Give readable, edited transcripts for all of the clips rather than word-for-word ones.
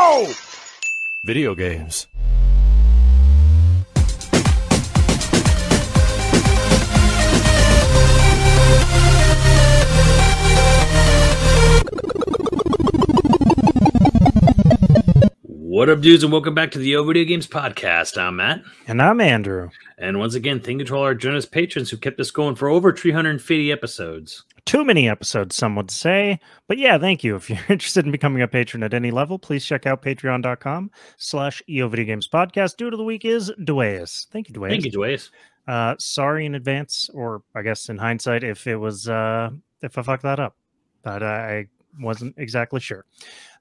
go! Video games. What up, dudes, and welcome back to the YoVideogames podcast. I'm Matt. And I'm Andrew. And once again, thank you to all our generous patrons who kept us going for over 350 episodes. Too many episodes, some would say. But yeah, thank you. If you're interested in becoming a patron at any level, please check out patreon.com/YoVideogamespodcast. Dude of the week is Dueus. Thank you, Dueus. Thank you, Dueus. Sorry in advance, or I guess in hindsight, if it was if I fucked that up. But I wasn't exactly sure.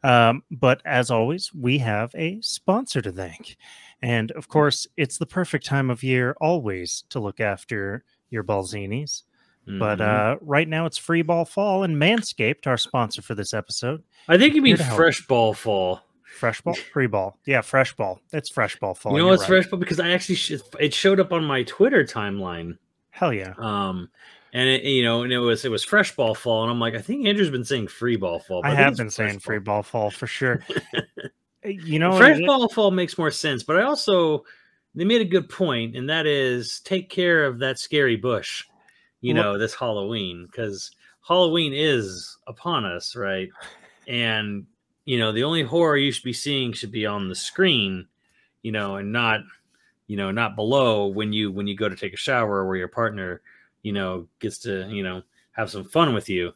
But as always, we have a sponsor to thank. And of course, it's the perfect time of year always to look after your ballzinis. But right now it's Free Ball Fall, and Manscaped, our sponsor for this episode. I think you mean Fresh Ball Fall. Fresh Ball? Free Ball. Yeah, Fresh Ball. It's Fresh Ball Fall. You know what's Fresh Ball? Because I actually it showed up on my Twitter timeline. Hell yeah. And it was Fresh Ball Fall, and I'm like, I think Andrew's been saying Free Ball Fall. I have been saying Free Ball Fall for sure. Fresh Ball Fall makes more sense, but they made a good point, and that is take care of that scary bush, this Halloween, because Halloween is upon us, right? And the only horror you should be seeing should be on the screen, and not below when you go to take a shower where your partner gets to, have some fun with you.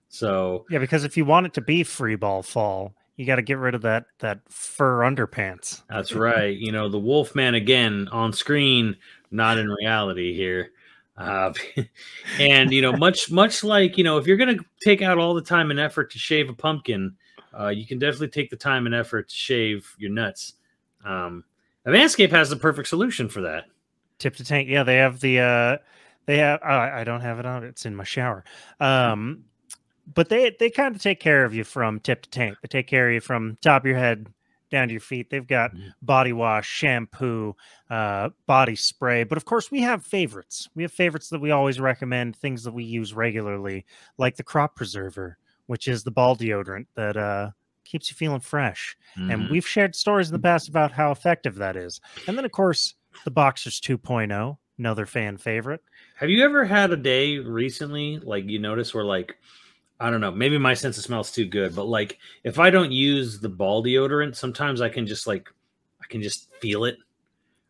So yeah, because if you want it to be Free Ball Fall, you got to get rid of that fur underpants. That's right. The Wolfman again on screen, not in reality here. And much like if you're gonna take out all the time and effort to shave a pumpkin, you can definitely take the time and effort to shave your nuts. Manscaped has the perfect solution for that. Tip to tank. Yeah, they have the I don't have it on. It's in my shower. But they kind of take care of you from tip to tank. They take care of you from top of your head down to your feet. They've got body wash, shampoo, body spray. But of course, we have favorites. We have favorites that we always recommend, things that we use regularly, like the Crop Preserver, which is the ball deodorant that keeps you feeling fresh. And we've shared stories in the past about how effective that is. And then, of course, the Boxers 2.0, another fan favorite. Have you ever had a day recently, like you notice where I don't know, maybe my sense of smell is too good, but if I don't use the ball deodorant, sometimes I can just feel it.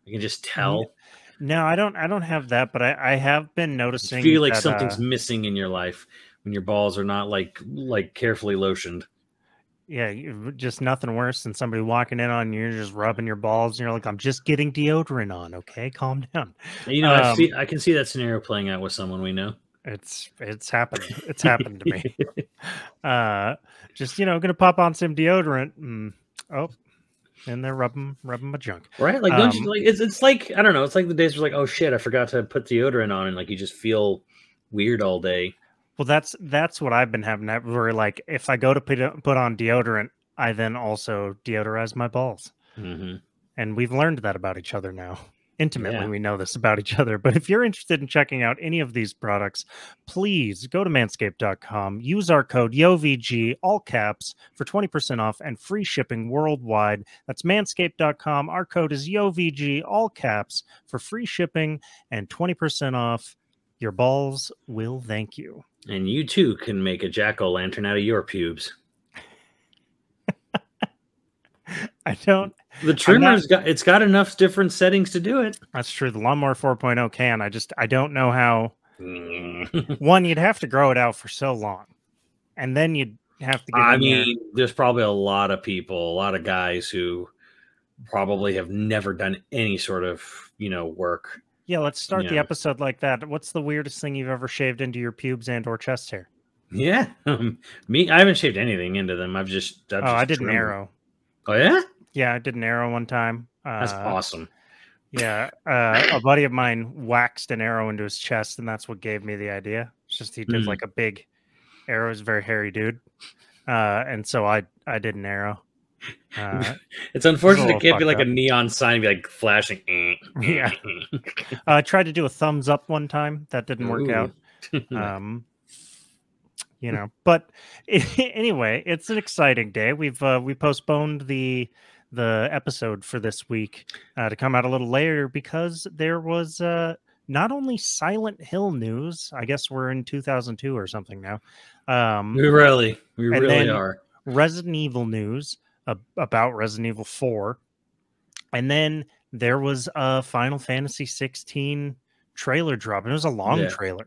I can just tell. No, I don't have that, but I have been noticing. You feel like something's missing in your life when your balls are not like carefully lotioned. Yeah, just nothing worse than somebody walking in on you, you're just rubbing your balls, and you're like, I'm just getting deodorant on, okay? Calm down. I can see that scenario playing out with someone we know. It's happened. It's happened to me. Just gonna pop on some deodorant. And they're rubbing my junk. Right? Don't you it's like, I don't know, it's like the days where oh shit, I forgot to put deodorant on, and you just feel weird all day. Well, that's what I've been having. Where if I go to put on deodorant, I then also deodorize my balls. And we've learned that about each other now. Intimately, yeah. We know this about each other. But if you're interested in checking out any of these products, please go to manscaped.com. Use our code YoVG, all caps, for 20% off and free shipping worldwide. That's manscaped.com. Our code is YoVG, all caps, for free shipping and 20% off. Your balls will thank you. And you too can make a jack-o'-lantern out of your pubes. I don't. The trimmer's it's got enough different settings to do it. That's true. The Lawnmower 4.0 can. I don't know how. One, you'd have to grow it out for so long, and then you'd have to get. There's probably a lot of people, a lot of guys who probably have never done any sort of work. Yeah, let's start the episode like that. What's the weirdest thing you've ever shaved into your pubes and/or chest hair? Yeah, me. I haven't shaved anything into them. I did an arrow. Oh yeah? Yeah, I did an arrow one time. That's awesome. Yeah, a buddy of mine waxed an arrow into his chest, and that's what gave me the idea. It's just he did like a big arrow. He's a very hairy dude, and so I did an arrow. It's unfortunate it can't be like a neon sign, be like flashing. Yeah. I tried to do a thumbs up one time. That didn't work out. you know. But anyway, it's an exciting day. We postponed the episode for this week to come out a little later because there was not only Silent Hill news. I guess we're in 2002 or something now. We really are. Resident Evil news about Resident Evil 4, and then there was a Final Fantasy 16 trailer drop, and it was a long trailer.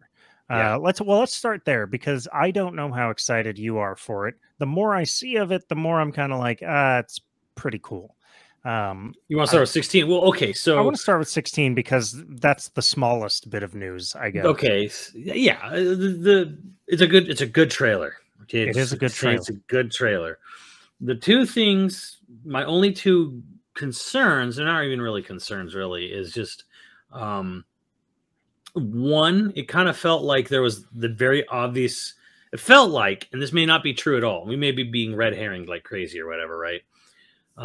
Let's start there because I don't know how excited you are for it. The more I see of it, the more I'm kind of like, it's pretty cool. You want to start with 16? Well, okay, so I want to start with 16 because that's the smallest bit of news, I guess. Okay, yeah, it's a good trailer. Okay, it is a good trailer. It's a good trailer. The two things, my only two concerns, they're not even really concerns, really, is just one, it kind of felt like there was the very obvious, it felt like, and this may not be true at all, we may be being red herringed like crazy or whatever, right?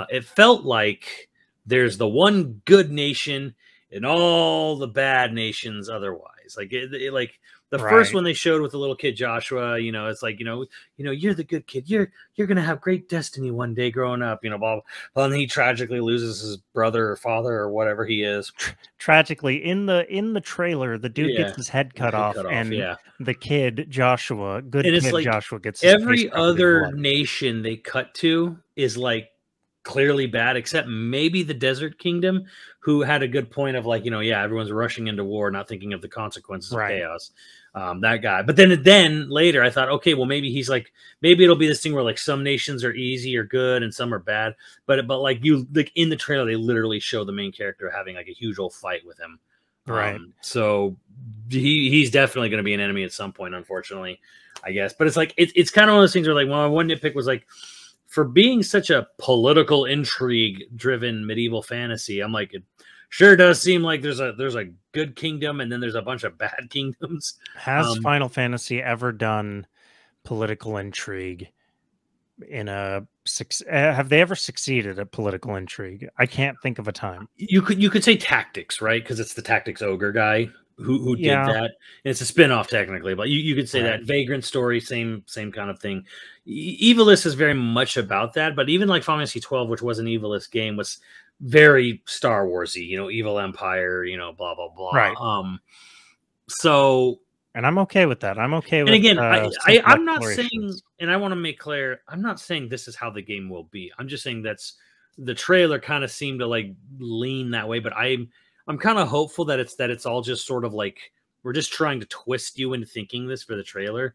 It felt like there's the one good nation and all the bad nations otherwise. Like like the first one they showed with the little kid Joshua, you know, it's like, you know, you're the good kid. You're gonna have great destiny one day growing up, you know, blah, blah, blah. And he tragically loses his brother or father or whatever he is. Tragically, in the trailer, the dude gets his head cut off, and the kid Joshua, Joshua gets his every other nation they cut to is like clearly bad, except maybe the Desert Kingdom, who had a good point of like, you know, yeah, everyone's rushing into war, not thinking of the consequences of chaos. That guy. But then later I thought, okay, well, maybe he's like, maybe it'll be this thing where like some nations are easy or good and some are bad. But like in the trailer, they literally show the main character having like a huge old fight with him. Right. So he's definitely going to be an enemy at some point, unfortunately, I guess. But it's like, it's kind of one of those things where like, well, my one nitpick was like, for being such a political intrigue driven medieval fantasy, I'm like, it sure does seem like there's a good kingdom and then there's a bunch of bad kingdoms. Has Final Fantasy ever done political intrigue in a have they ever succeeded at political intrigue? I can't think of a time. You could say tactics, right? Because it's the tactics ogre guy who did that. And it's a spin-off technically, but you could say that Vagrant Story, same kind of thing. Evilist is very much about that, but even like Final Fantasy 12, which was an Evilist game, was very Star Warsy, you know, Evil Empire, you know, blah blah blah. Right. So, and I'm okay with that. I'm okay with. And again, I'm not saying, and I want to make clear, I'm not saying this is how the game will be. I'm just saying that's the trailer kind of seemed to like lean that way, but I'm kind of hopeful that it's all just sort of like we're just trying to twist you into thinking this for the trailer,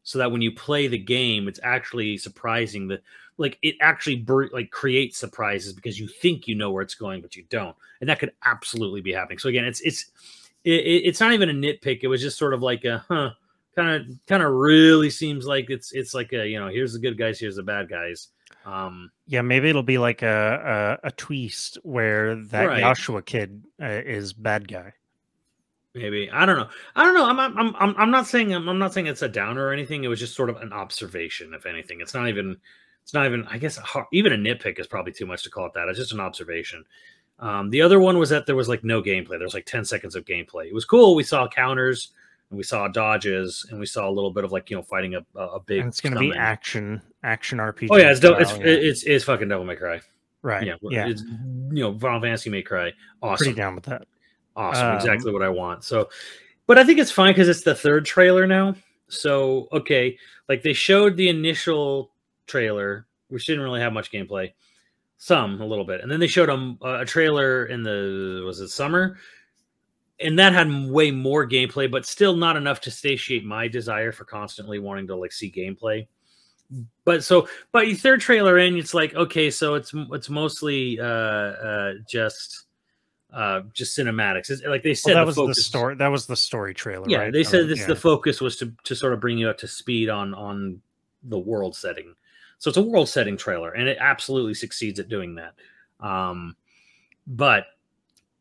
so that when you play the game, it's actually surprising that like it actually like creates surprises because you think you know where it's going, but you don't, and that could absolutely be happening. So again, it's not even a nitpick. It was just sort of like a kind of really seems like it's like a, you know, here's the good guys, here's the bad guys. Yeah, maybe it'll be like a twist where that Joshua kid is bad guy. Maybe I don't know. I'm not saying it's a downer or anything. It was just sort of an observation, if anything. It's not even. I guess even a nitpick is probably too much to call it that. It's just an observation. The other one was that there was like no gameplay. There was like 10 seconds of gameplay. It was cool. We saw counters and we saw dodges and we saw a little bit of like, you know, fighting a big. And it's going to be action RPG. Oh yeah, it's fucking Devil May Cry. Right. Yeah. It's, you know, Final Fantasy May Cry. Awesome. Pretty down with that. Awesome. Exactly what I want. So, but I think it's fine because it's the third trailer now. So, okay. Like they showed the initial trailer, which didn't really have much gameplay. A little bit. And then they showed a trailer in was it summer? And that had way more gameplay, but still not enough to satiate my desire for constantly wanting to like see gameplay. But your third trailer in, it's like, okay, so it's mostly just cinematics. It's, like they said, that was the story. That was the story trailer. Yeah, right? They said the focus was to sort of bring you up to speed on the world setting. So it's a world setting trailer, and it absolutely succeeds at doing that. But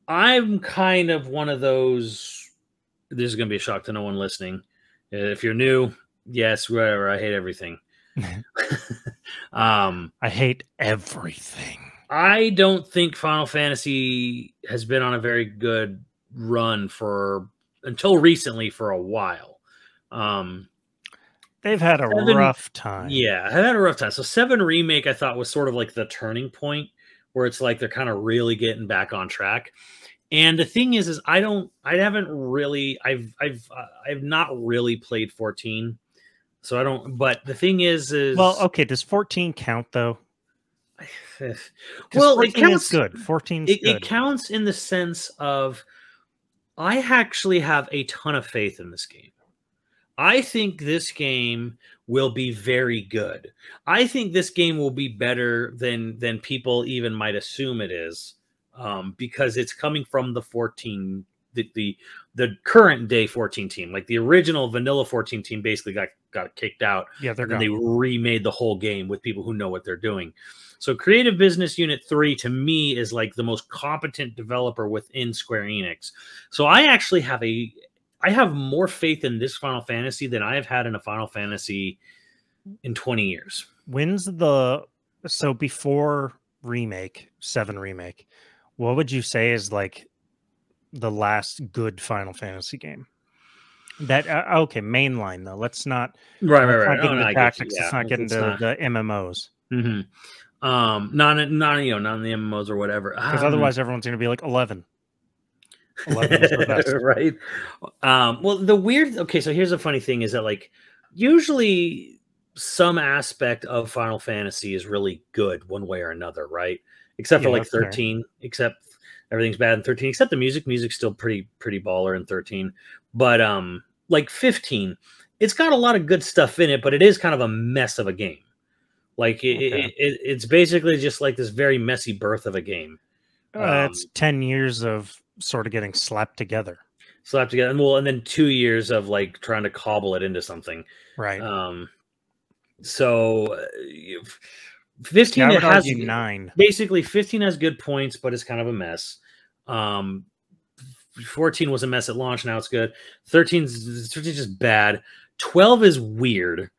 I'm kind of one of those. This is going to be a shock to no one listening. If you're new, yes, whatever. I hate everything. I hate everything. I don't think Final Fantasy has been on a very good run until recently for a while. They've had a rough time. Yeah, I've had a rough time. So 7 Remake, I thought, was sort of like the turning point where it's like they're kind of really getting back on track. And the thing is I've not really played 14. So I don't, but the thing is well, okay, does 14 count though? Well, 14 it counts. Is good. 14 is good. It counts in the sense of I actually have a ton of faith in this game. I think this game will be very good. I think this game will be better than people even might assume it is, because it's coming from the 14, the current day 14 team. Like the original vanilla 14 team basically got kicked out. Yeah, they're gone. They remade the whole game with people who know what they're doing. So Creative Business Unit 3 to me is like the most competent developer within Square Enix. So I actually have I have more faith in this Final Fantasy than I have had in a Final Fantasy in 20 years. So before Remake, 7 Remake, what would you say is like the last good Final Fantasy game? That okay, mainline though. Let's not right. Not get into tactics. Let's not get into the MMOs. Mm-hmm. Not in the MMOs or whatever. Because otherwise, everyone's going to be like 11. 11 is the best, right? Well, okay, so here's the funny thing: is that like usually some aspect of Final Fantasy is really good one way or another, right? Except for like 13, fair. Except everything's bad in 13, except the music. Music's still pretty baller in 13, but like 15, it's got a lot of good stuff in it, but it is kind of a mess of a game. Like it's basically just like this very messy birth of a game. It's 10 years of sort of getting slapped together. And then 2 years of like trying to cobble it into something. Right. So 15 has 9. Basically 15 has good points, but it's kind of a mess. 14 was a mess at launch. Now it's good. 13's just bad. 12 is weird.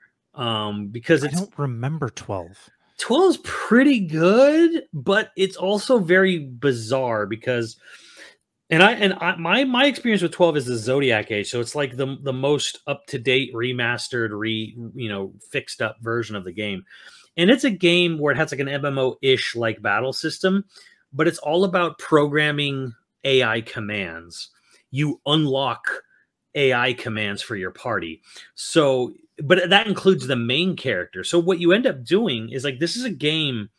Because I don't remember 12. 12 is pretty good, but it's also very bizarre because my experience with 12 is the Zodiac Age, so it's like the most up-to-date remastered fixed up version of the game. And it's a game where it has like an MMO-ish like battle system, but it's all about programming AI commands. You unlock AI commands for your party. So but that includes the main character. So what you end up doing is like, this is a game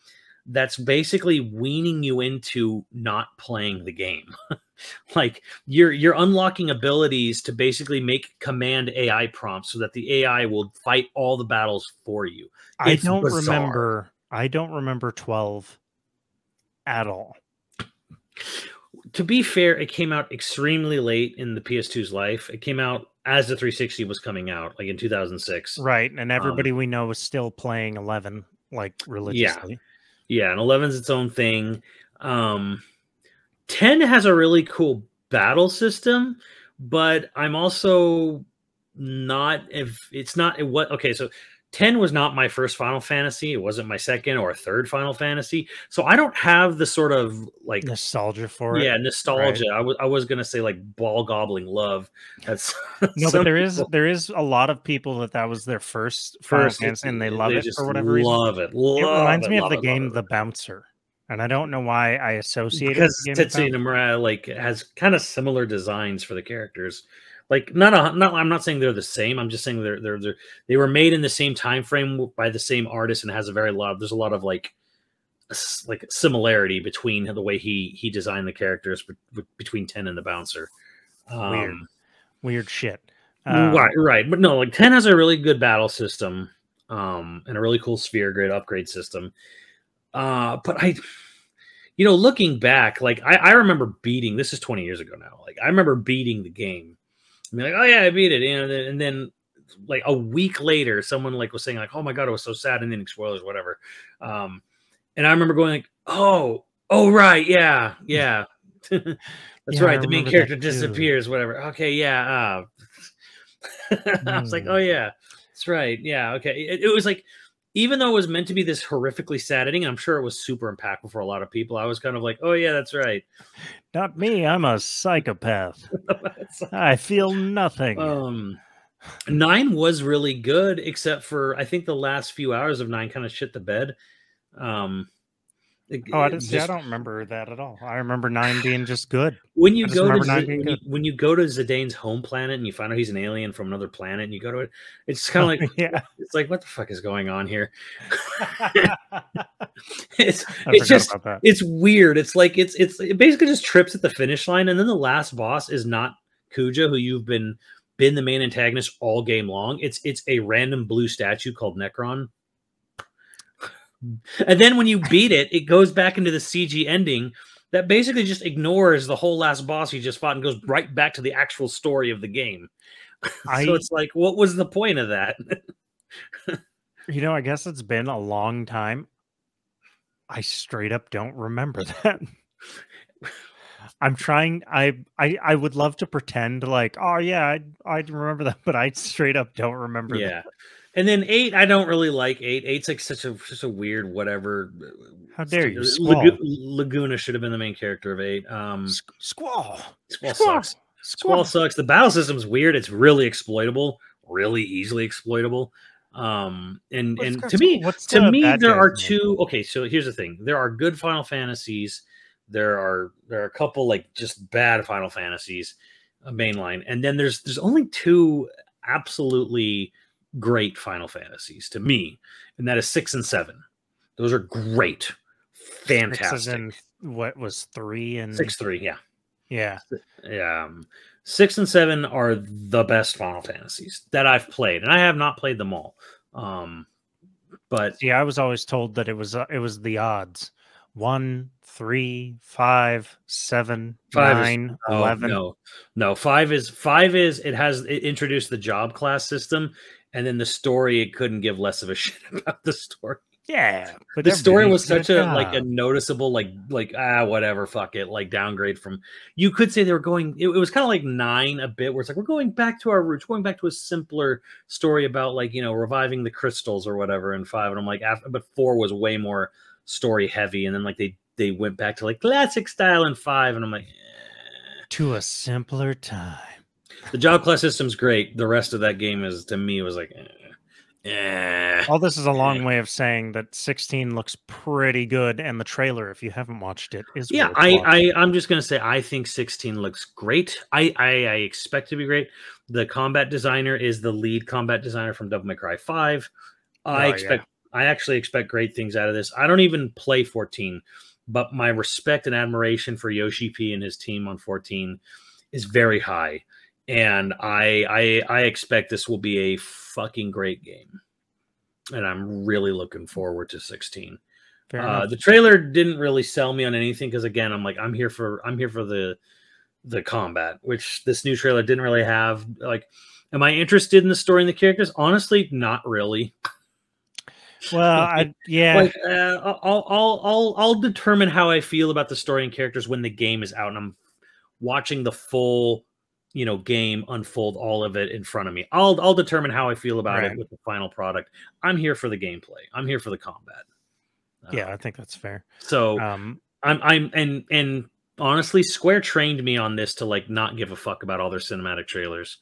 that's basically weaning you into not playing the game. Like you're unlocking abilities to basically make command AI prompts so that the AI will fight all the battles for you. I don't remember 12 at all. To be fair, it came out extremely late in the PS2's life. It came out as the 360 was coming out, like in 2006. Right, and everybody we know is still playing 11, like religiously. Yeah, and 11's its own thing. 10 has a really cool battle system, but I'm also not. So 10 was not my first Final Fantasy. It wasn't my second or third Final Fantasy. So I don't have the sort of like nostalgia for it. Yeah, nostalgia. Right. I was gonna say like ball gobbling love. That's no, but there is a lot of people that was their first Final Fantasy and they love it for whatever reason. It reminds me of the game The Bouncer. And I don't know why I associate it because Tetsuya Nomura like has kind of similar designs for the characters. Like I'm not saying they're the same. I'm just saying they were made in the same time frame by the same artist, and has there's a lot of like similarity between the way he designed the characters between 10 and the Bouncer. Weird shit. Right. But no, like 10 has a really good battle system, and a really cool sphere grid upgrade system. But looking back, like I remember beating. This is 20 years ago now. Like I remember beating the game. I mean, like, oh yeah, I beat it, and then like a week later, someone like was saying like, oh my god, it was so sad, and then spoilers, whatever. And I remember going like, oh right, yeah, that's right. The main character disappears, whatever. Okay, yeah. I was like, oh yeah, that's right, yeah, okay. It was like, even though it was meant to be this horrifically sad ending, I'm sure it was super impactful for a lot of people. I was kind of like, oh yeah, that's right. Not me. I'm a psychopath. I feel nothing. 9 was really good, except for I think the last few hours of 9 kind of shit the bed. I don't remember that at all. I remember 9 being just good. When you go to when you go to Zidane's home planet and you find out he's an alien from another planet, and you go to it, it's kind of like it's like, what the fuck is going on here? It's weird. It's like it basically just trips at the finish line, and then the last boss is not Kuja, who you've been the main antagonist all game long. It's a random blue statue called Necron. And then when you beat it, it goes back into the CG ending that basically just ignores the whole last boss you just fought and goes right back to the actual story of the game. So it's like, what was the point of that? I guess it's been a long time. I straight up don't remember that. I'm trying. I would love to pretend like, oh yeah, I remember that, but I straight up don't remember that. And then 8, I don't really like 8. 8's like such a weird whatever. How dare you? Laguna should have been the main character of 8. Squall sucks. Squall sucks. The battle system's weird. It's really exploitable, really easily exploitable. And to me, there are two. Okay, so here's the thing: there are good Final Fantasies. There are a couple like just bad Final Fantasies, mainline, and then there's only 2 absolutely great Final Fantasies to me, and that is 6 and 7. Those are great, fantastic. What was 3 and 6, 3? Yeah. 6 and 7 are the best Final Fantasies that I've played, and I have not played them all. But I was always told that it was the odds: 1, 3, 5, 7, 9, 11. No. 5 is it introduced the job class system, and then the story, it couldn't give less of a shit about the story. Yeah, but the story was such a noticeable whatever, fuck it, like downgrade from. You could say they were going. It was kind of like 9 a bit, where it's like we're going back to our roots, going back to a simpler story about reviving the crystals or whatever in 5. And I'm like, but 4 was way more story heavy, and then like they went back to like classic style in 5, and I'm like, to a simpler time. The job class system's great. The rest of that game is, to me, was like, All this is a long way of saying that 16 looks pretty good, and the trailer, if you haven't watched it, is I'm just gonna say I think 16 looks great. I expect to be great. The combat designer is the lead combat designer from Devil May Cry 5. I actually expect great things out of this. I don't even play 14, but my respect and admiration for Yoshi P and his team on 14 is very high. And I expect this will be a fucking great game, and I'm really looking forward to 16. The trailer didn't really sell me on anything because, again, I'm like, I'm here for the combat, which this new trailer didn't really have. Like, am I interested in the story and the characters? Honestly, not really. Well, I'll determine how I feel about the story and characters when the game is out and I'm watching the full game unfold, all of it in front of me. I'll determine how I feel about it with the final product. I'm here for the gameplay. I'm here for the combat. I think that's fair. So I'm honestly, Square trained me on this to like not give a fuck about all their cinematic trailers.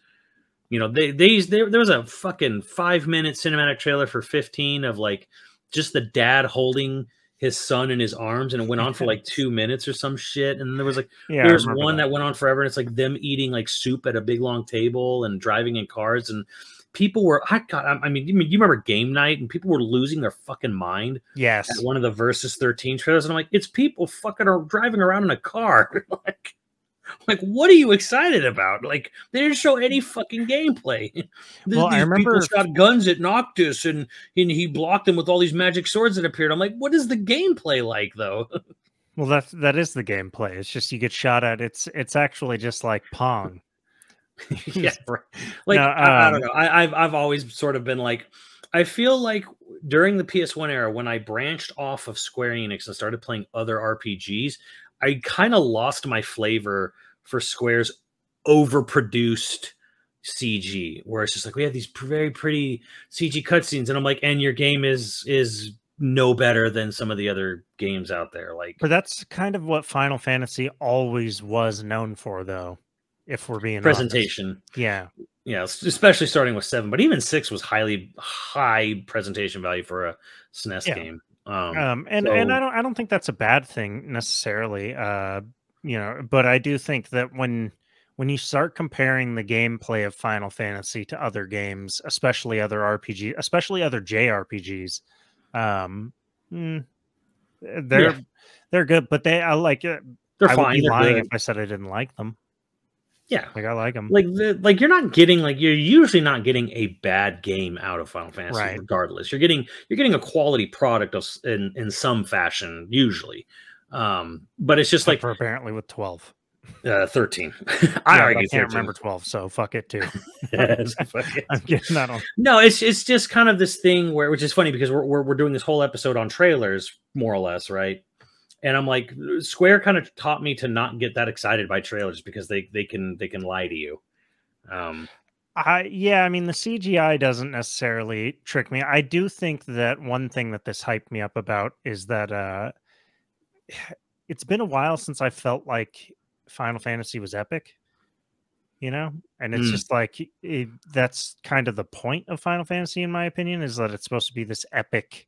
There was a fucking 5-minute cinematic trailer for 15 of like just the dad holding his son in his arms, and it went on for like 2 minutes or some shit. And there was like, there's one that went on forever, and it's like them eating like soup at a big long table and driving in cars, and people were, I mean, you remember Game Night, and people were losing their fucking mind. Yes. At one of the Versus 13 trailers, and I'm like, it's people fucking driving around in a car. Like, what are you excited about? Like, they didn't show any fucking gameplay. I remember people shot guns at Noctis, and he blocked them with all these magic swords that appeared. I'm like, what is the gameplay like, though? Well, that is the gameplay. It's just you get shot at. It's actually just like Pong. Yeah, like I don't know. I've always sort of been like, I feel like during the PS1 era, when I branched off of Square Enix and started playing other RPGs, I kind of lost my flavor for Square's overproduced CG, where it's just like, we have these very pretty CG cutscenes, and I'm like, and your game is no better than some of the other games out there. Like, but that's kind of what Final Fantasy always was known for, though. If we're being presentation, honest. Yeah, especially starting with 7, but even 6 was high presentation value for a SNES game. And I don't think that's a bad thing necessarily. But I do think that when you start comparing the gameplay of Final Fantasy to other games, especially other RPGs, especially other JRPGs, they're good, but I like it. They're I fine. would be They're lying good. if I said I didn't like them. Yeah, like I like them. Like you're not getting you're usually not getting a bad game out of Final Fantasy, right? Regardless, you're getting a quality product in some fashion usually. But it's just for apparently with 12. 13. I can't remember 12, so fuck it too. I'm getting that on. No, it's just kind of this thing which is funny because we're doing this whole episode on trailers, more or less, right? And I'm like, Square kind of taught me to not get that excited by trailers because they can lie to you. I mean, the CGI doesn't necessarily trick me. I do think that one thing that this hyped me up about is that it's been a while since I felt like Final Fantasy was epic, and it's just like that's kind of the point of Final Fantasy, in my opinion, is that it's supposed to be this epic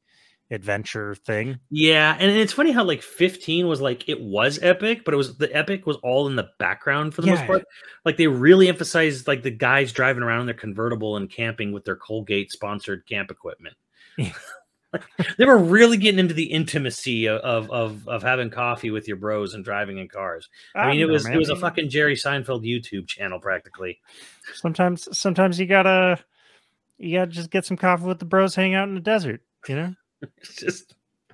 adventure thing. Yeah, and it's funny how 15 was it was epic, but the epic was all in the background for the most part. Like they really emphasized the guys driving around in their convertible and camping with their Colgate sponsored camp equipment. Yeah. They were really getting into the intimacy of having coffee with your bros and driving in cars. I mean, it was a fucking Jerry Seinfeld YouTube channel practically. Sometimes you gotta just get some coffee with the bros, hang out in the desert,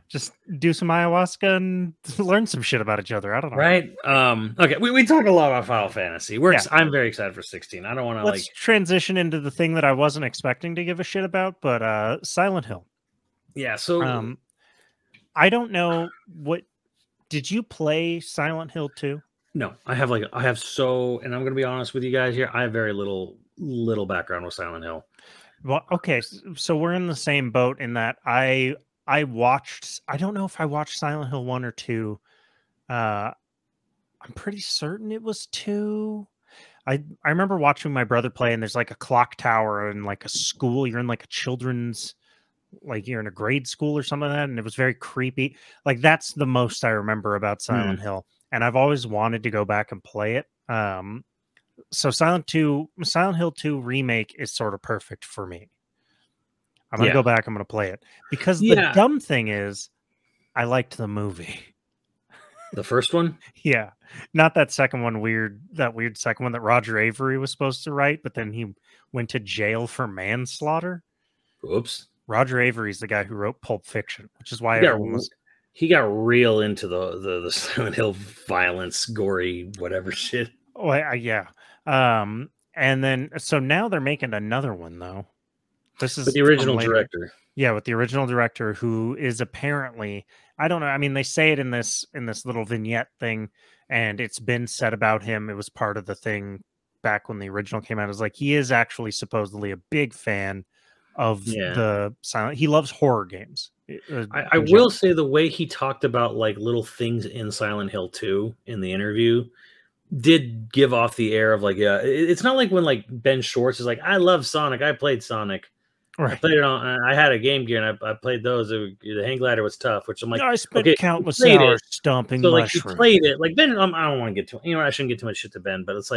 just do some ayahuasca and learn some shit about each other. I don't know. Right. Okay. We talk a lot about Final Fantasy. I'm very excited for 16. I don't want to Let's transition into the thing that I wasn't expecting to give a shit about, but Silent Hill. Yeah. So I don't know did you play Silent Hill 2? No, and I'm going to be honest with you guys here. I have very little background with Silent Hill. Well, okay. So we're in the same boat in that I don't know if I watched Silent Hill 1 or 2. I'm pretty certain it was 2. I remember watching my brother play, and there's a clock tower and a school. You're in a children's, you're in a grade school or something like that, and it was very creepy. That's the most I remember about Silent Hill, and I've always wanted to go back and play it. So Silent Hill 2 Remake is sort of perfect for me. I'm going to go back. I'm going to play it because the dumb thing is I liked the movie. The first one? Yeah. Not that second one, that weird second one that Roger Avery was supposed to write, but then he went to jail for manslaughter. Oops. Roger Avery's the guy who wrote Pulp Fiction, which is why he got real into the Silent Hill violence, gory, whatever shit. Oh, yeah. And then, so now they're making another one, though. This is with the original director. Yeah, with the original director, who is apparently, I don't know. I mean, they say it in this little vignette thing, and it's been said about him. It was part of the thing back when the original came out. It was he is actually supposedly a big fan of the silent. He loves horror games. I will say the way he talked about little things in Silent Hill 2 in the interview did give off the air of it's not like when Ben Schwartz is I love Sonic. I played Sonic. Right. I played it on. I had a Game Gear and I played those. The hang glider was tough, which I'm I spent countless hours stomping. So you played it. Ben, I don't want to get too. I shouldn't get too much shit to Ben, but it's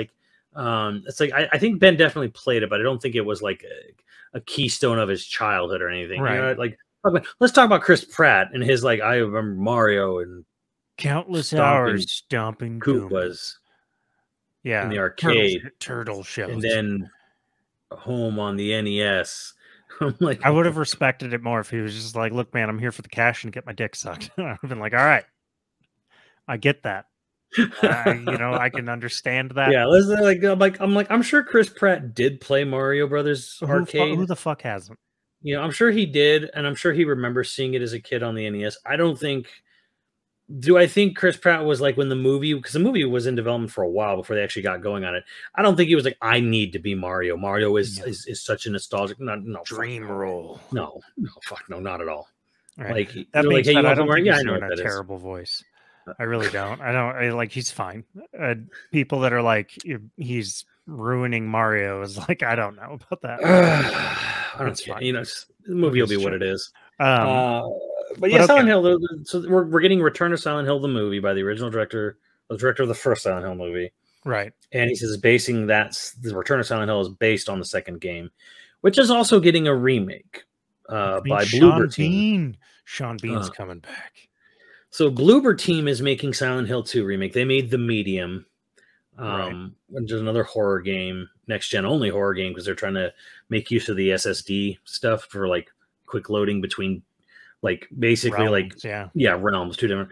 I think Ben definitely played it, but I don't think it was a keystone of his childhood or anything. Right. Let's talk about Chris Pratt and his I remember Mario and countless hours stomping Koopas. Yeah, in the arcade, turtle shells, and then home on the NES. I'm I would have respected it more if he was just look, man, I'm here for the cash and get my dick sucked. I would have been all right, I get that. I can understand that. Yeah, I'm sure Chris Pratt did play Mario Brothers arcade. Who the fuck hasn't? I'm sure he did, and I'm sure he remembers seeing it as a kid on the NES. I think Chris Pratt was when the movie, because the movie was in development for a while before they actually got going on it. I don't think he was I need to be Mario. Mario is such a nostalgic, no dream role. No, fuck no, not at all. Right. That being said, I don't think he's doing a terrible voice. I really don't. Like, he's fine. People that are like, he's ruining Mario is like, I don't know about that. I don't care. You know, the movie will be what it is. But yeah, Silent Hill. So we're getting Return of Silent Hill, the movie, by the original director, the director of the first Silent Hill movie. Right. And he says the Return of Silent Hill is based on the second game, which is also getting a remake by Bloober Team. Sean Bean's coming back. So Bloober Team is making Silent Hill 2 remake. They made The Medium, which is another horror game, next gen only horror game, because they're trying to make use of the SSD stuff for like quick loading between, like, basically realms, realms, two different.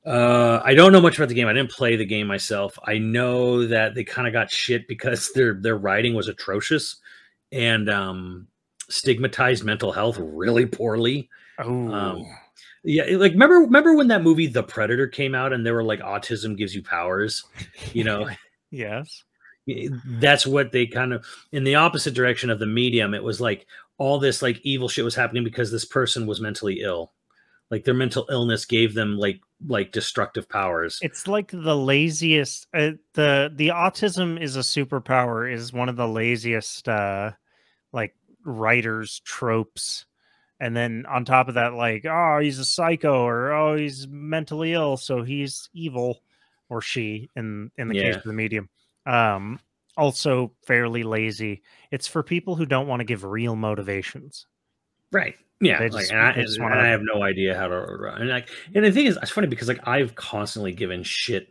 I don't know much about the game. I didn't play the game myself. I know that they kind of got shit because their writing was atrocious and stigmatized mental health really poorly. Oh. Yeah, like remember when that movie The Predator came out and they were like, autism gives you powers, you know? Yes. That's what they kind of, in the opposite direction of The Medium, it was like all this like evil shit was happening because this person was mentally ill. Like their mental illness gave them like destructive powers. It's like the laziest. The autism is a superpower is one of the laziest like writers tropes. And then on top of that, like, oh, he's a psycho, or oh, he's mentally ill, so he's evil, or she in the case of The Medium. Also fairly lazy. It's for people who don't want to give real motivations. Right. Yeah. Like, I have no idea how to run. And the thing is, it's funny because like I've constantly given shit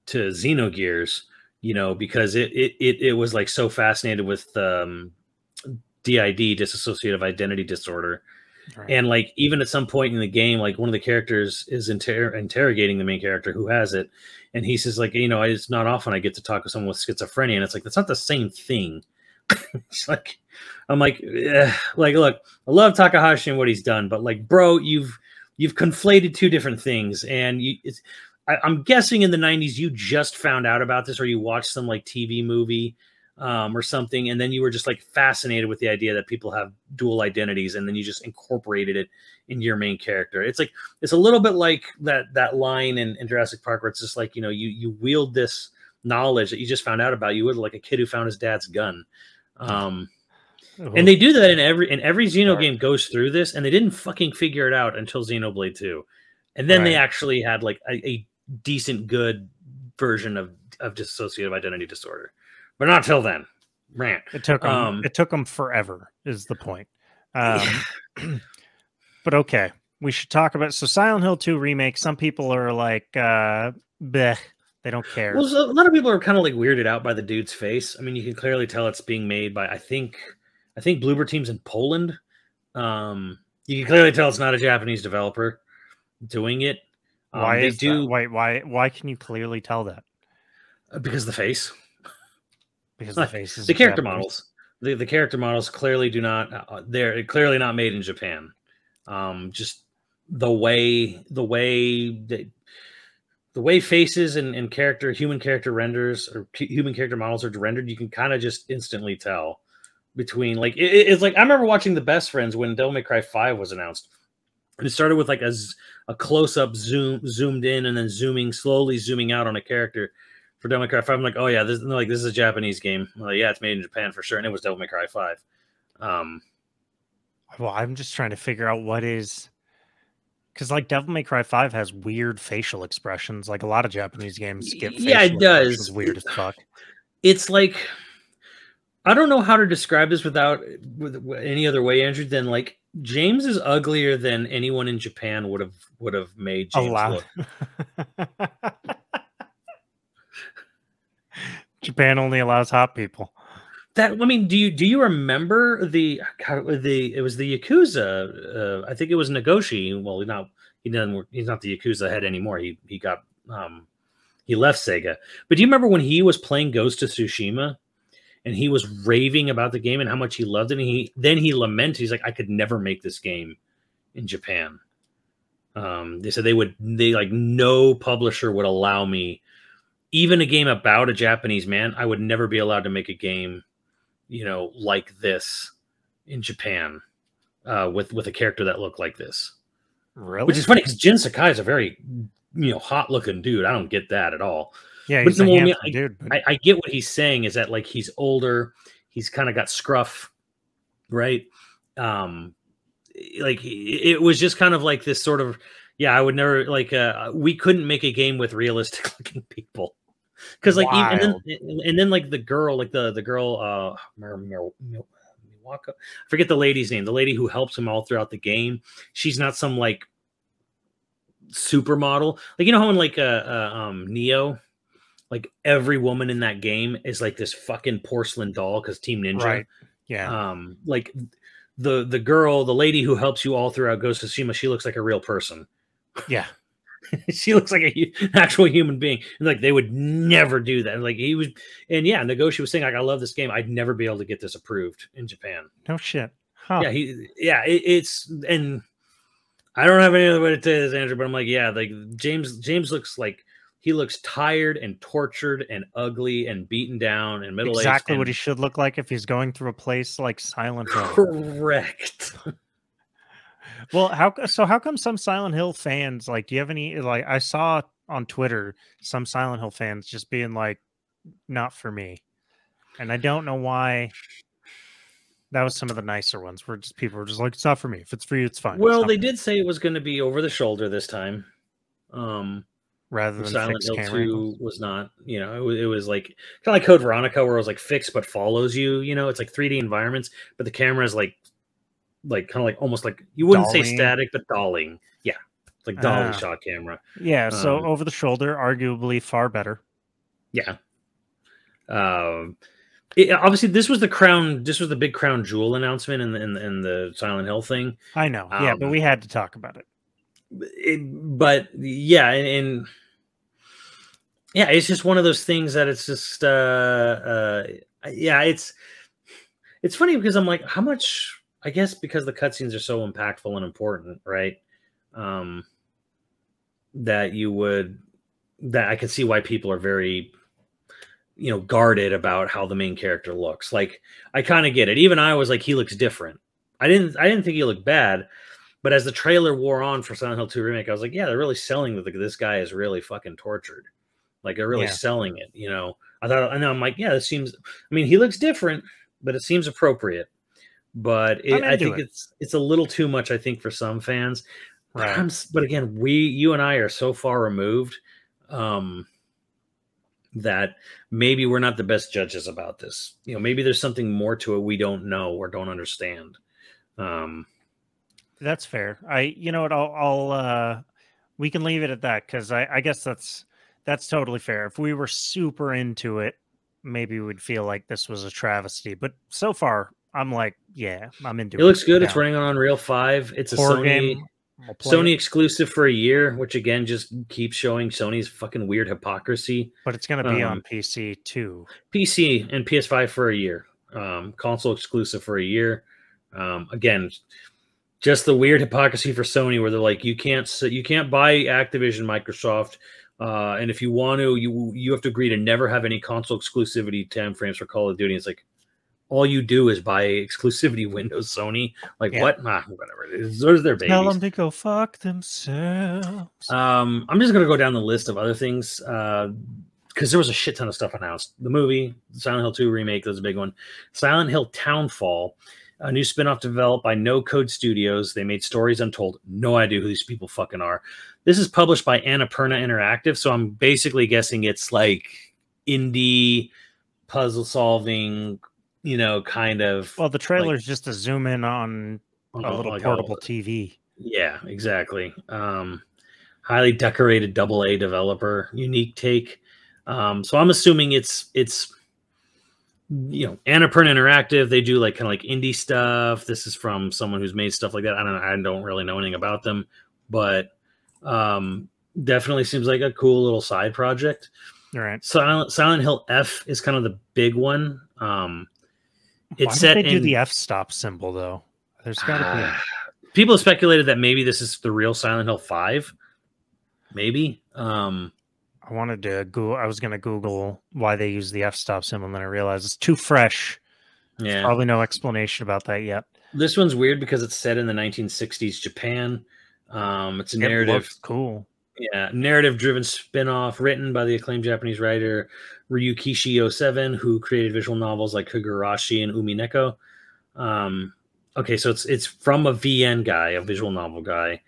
to Xenogears, you know, because it was like so fascinated with DID, dissociative identity disorder. Right. And like even at some point in the game, like one of the characters is interrogating the main character who has it, and he says like, you know, it's not often I get to talk to someone with schizophrenia, and it's like that's not the same thing. It's like I'm like look, I love Takahashi and what he's done, but like, bro, you've conflated two different things, and I'm guessing in the 90s you just found out about this, or you watched some like TV movie or something, and then you were just like fascinated with the idea that people have dual identities, and then you just incorporated it in your main character. It's like it's a little bit like that line in Jurassic Park where it's just like, you know, you wield this knowledge that you just found out about. You would like a kid who found his dad's gun. And they do that in every Xeno game goes through this, and they didn't fucking figure it out until Xenoblade 2. And then they actually had like a decent good version of dissociative identity disorder. But not till then. Rant. It took them forever is the point. But okay, we should talk about Silent Hill 2 remake. Some people are like bleh, they don't care. Well, so a lot of people are kind of like weirded out by the dude's face. I mean, you can clearly tell it's being made by I think Bloober Team's in Poland. You can clearly tell it's not a Japanese developer doing it. Why can you clearly tell that? Because the face. Because the face is the character models. The character models clearly do not. They're clearly not made in Japan. Just the way faces and human character renders or human character models are rendered, you can kind of just instantly tell between like it's like I remember watching The Best Friends when Devil May Cry 5 was announced. And it started with like a close up zoomed in and then slowly zooming out on a character. For Devil May Cry 5, I'm like, oh yeah, this is a Japanese game. Well, yeah, it's made in Japan for sure, and it was Devil May Cry 5. Well, I'm just trying to figure out what is, because like Devil May Cry 5 has weird facial expressions. Like a lot of Japanese games get facial it does. Weird as fuck. It's like I don't know how to describe this with any other way, Andrew, than like James is uglier than anyone in Japan would have made James look. Japan only allows hot people. Do you remember it was the Yakuza? I think it was Nagoshi. Well, he's not the Yakuza head anymore. He left Sega. But do you remember when he was playing Ghost of Tsushima and he was raving about the game and how much he loved it? And then he lamented. He's like, I could never make this game in Japan. They said no publisher would allow me. Even a game about a Japanese man, I would never be allowed to make a game, you know, like this in Japan with a character that looked like this. Really? Which is funny because Jin Sakai is a very hot looking dude. I don't get that at all. Yeah, he's a handsome dude. But... I get what he's saying is that like he's older, he's kind of got scruff, right? Like it was just kind of like this sort of I would never like we couldn't make a game with realistic looking people because like and then like the girl I forget the lady's name, the lady who helps him all throughout the game. She's not some like supermodel, like how in like Neo, like every woman in that game is like this fucking porcelain doll because Team Ninja, right? Yeah, like the girl, the lady who helps you all throughout Ghost of Tsushima, she looks like a real person. Yeah. She looks like an actual human being. And like they would never do that. And like he was, and Nagoshi was saying like, I love this game. I'd never be able to get this approved in Japan. No shit. Huh. Yeah, it's and I don't have any other way to tell this, Andrew, but I'm like, like James looks like he looks tired and tortured and ugly and beaten down and middle-aged. Exactly what he should look like if he's going through a place like Silent Hill. Correct. Well, how come some Silent Hill fans, like, do you have any, like, I saw on Twitter some Silent Hill fans just being like, not for me. And I don't know why. That was some of the nicer ones where just people were just like, it's not for me. If it's for you, it's fine. Well, they did say it was going to be over the shoulder this time. Rather than Silent Hill 2 angles. was not, it was like kind of like Code Veronica where it was like fixed but follows you, it's like 3D environments, but the camera is like kind of like almost like you wouldn't say static, but dollying. Yeah. It's like dolly shot camera. Yeah. So over the shoulder, arguably far better. Yeah. Obviously this was the big crown jewel announcement in the Silent Hill thing. I know. Yeah. But we had to talk about it. But yeah, and it's just one of those things that it's just it's funny because I'm like, how much, I guess because the cutscenes are so impactful and important, right? That I could see why people are very guarded about how the main character looks. Like I kind of get it. Even I was like, he looks different. I didn't think he looked bad. But as the trailer wore on for Silent Hill 2 Remake, I was like, yeah, they're really selling that this guy is really fucking tortured. Like, they're really selling it, I thought, and I'm like, yeah, this seems, I mean, he looks different, but it seems appropriate. But I think it's a little too much, I think, for some fans. Right. But again, you and I are so far removed that maybe we're not the best judges about this. Maybe there's something more to it we don't know or don't understand. That's fair. I'll we can leave it at that because I guess that's totally fair. If we were super into it, maybe we'd feel like this was a travesty. But so far, I'm like, yeah, I'm into it. It looks good. It's running on Unreal 5. It's a Sony exclusive for a year, which again just keeps showing Sony's fucking weird hypocrisy. But it's going to be on PC too. PC and PS5 for a year. Console exclusive for a year. Again, just the weird hypocrisy for Sony where they're like, you can't buy Activision, Microsoft, and if you want to, you have to agree to never have any console exclusivity timeframes for Call of Duty. It's like, all you do is buy exclusivity windows, Sony. Like, what? Whatever. Those are their babies. Tell them to go fuck themselves. I'm just going to go down the list of other things because there was a shit ton of stuff announced. The movie, Silent Hill 2 Remake, that was a big one. Silent Hill Townfall, a new spinoff developed by No Code Studios. They made Stories Untold. No idea who these people fucking are. This is published by Annapurna Interactive, so I'm basically guessing it's like indie puzzle solving, kind of. Well, the trailer is just a zoom in on a little portable TV. Yeah, exactly. Highly decorated AA developer, unique take. So I'm assuming it's Annapurna Interactive. They do like kind of like indie stuff. This is from someone who's made stuff like that. I don't really know anything about them, but definitely seems like a cool little side project. All right. Silent Hill F is kind of the big one. Why did they do the F-stop symbol though? There's got to be. People have speculated that maybe this is the real Silent Hill 5. Maybe. I wanted to Google. I was going to Google why they use the f-stop symbol, and then I realized it's too fresh. Yeah, there's probably no explanation about that yet. This one's weird because it's set in the 1960s Japan. It's a narrative. Looks cool. Yeah, narrative-driven spin-off written by the acclaimed Japanese writer Ryukishi 07, who created visual novels like Higurashi and Umineko. Okay, so it's from a VN guy, a visual novel guy.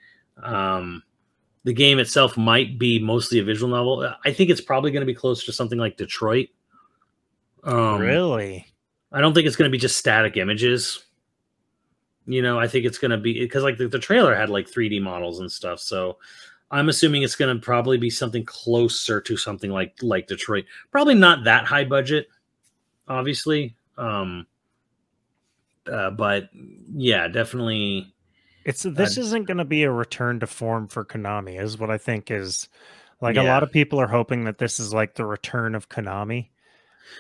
The game itself might be mostly a visual novel. I think it's probably going to be closer to something like Detroit. Really? I don't think it's going to be just static images. You know, I think it's going to be because like the trailer had like 3D models and stuff. So I'm assuming it's going to probably be something closer to something like Detroit. Probably not that high budget, obviously. But yeah, definitely. This isn't going to be a return to form for Konami, is what I think is like a lot of people are hoping that this is like the return of Konami.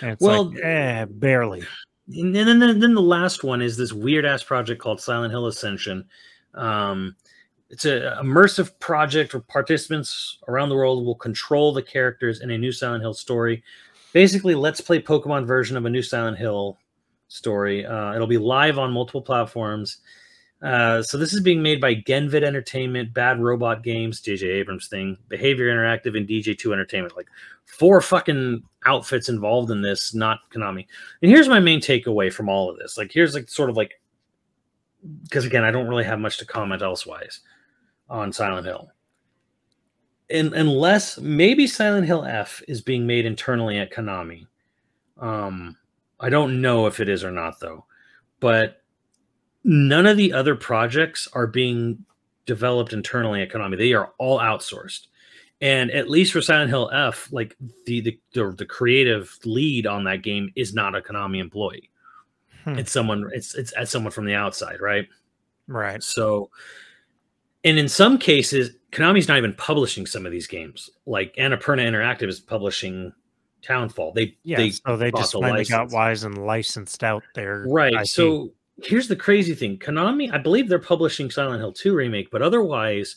And it's barely. And then the last one is this weird ass project called Silent Hill Ascension. It's an immersive project where participants around the world will control the characters in a new Silent Hill story. Basically, let's play Pokemon version of a new Silent Hill story. It'll be live on multiple platforms. So this is being made by Genvid Entertainment, Bad Robot Games, J.J. Abrams thing, Behavior Interactive, and DJ2 Entertainment. Like 4 fucking outfits involved in this, not Konami. And here's my main takeaway from all of this. Like, here's like sort of like, because again, I don't really have much to comment elsewise on Silent Hill. Unless maybe Silent Hill F is being made internally at Konami. I don't know if it is or not, though. But none of the other projects are being developed internally at Konami. They are all outsourced. And at least for Silent Hill F, like the creative lead on that game is not a Konami employee. It's someone from the outside, right? Right. So, and in some cases, Konami's not even publishing some of these games. Like Annapurna Interactive is publishing Townfall. They just finally got wise and licensed out there. Right. IP. So here's the crazy thing. Konami, I believe they're publishing Silent Hill 2 Remake, but otherwise,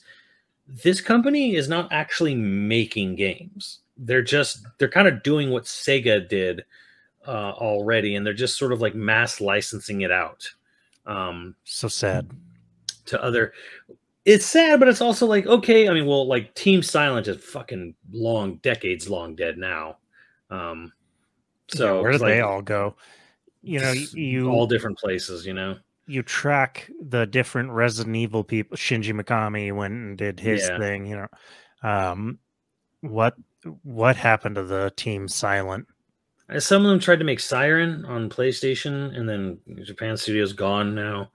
this company is not actually making games. They're kind of doing what Sega did already, and they're just sort of like mass licensing it out. So sad. To other... It's sad, but it's also like, okay, I mean, well, like Team Silent is fucking decades long dead now. So where did they all go? You know, you all different places, you know. You track the different Resident Evil people. Shinji Mikami went and did his thing, you know. What happened to the Team Silent? Some of them tried to make Siren on PlayStation, and then Japan Studio's gone now.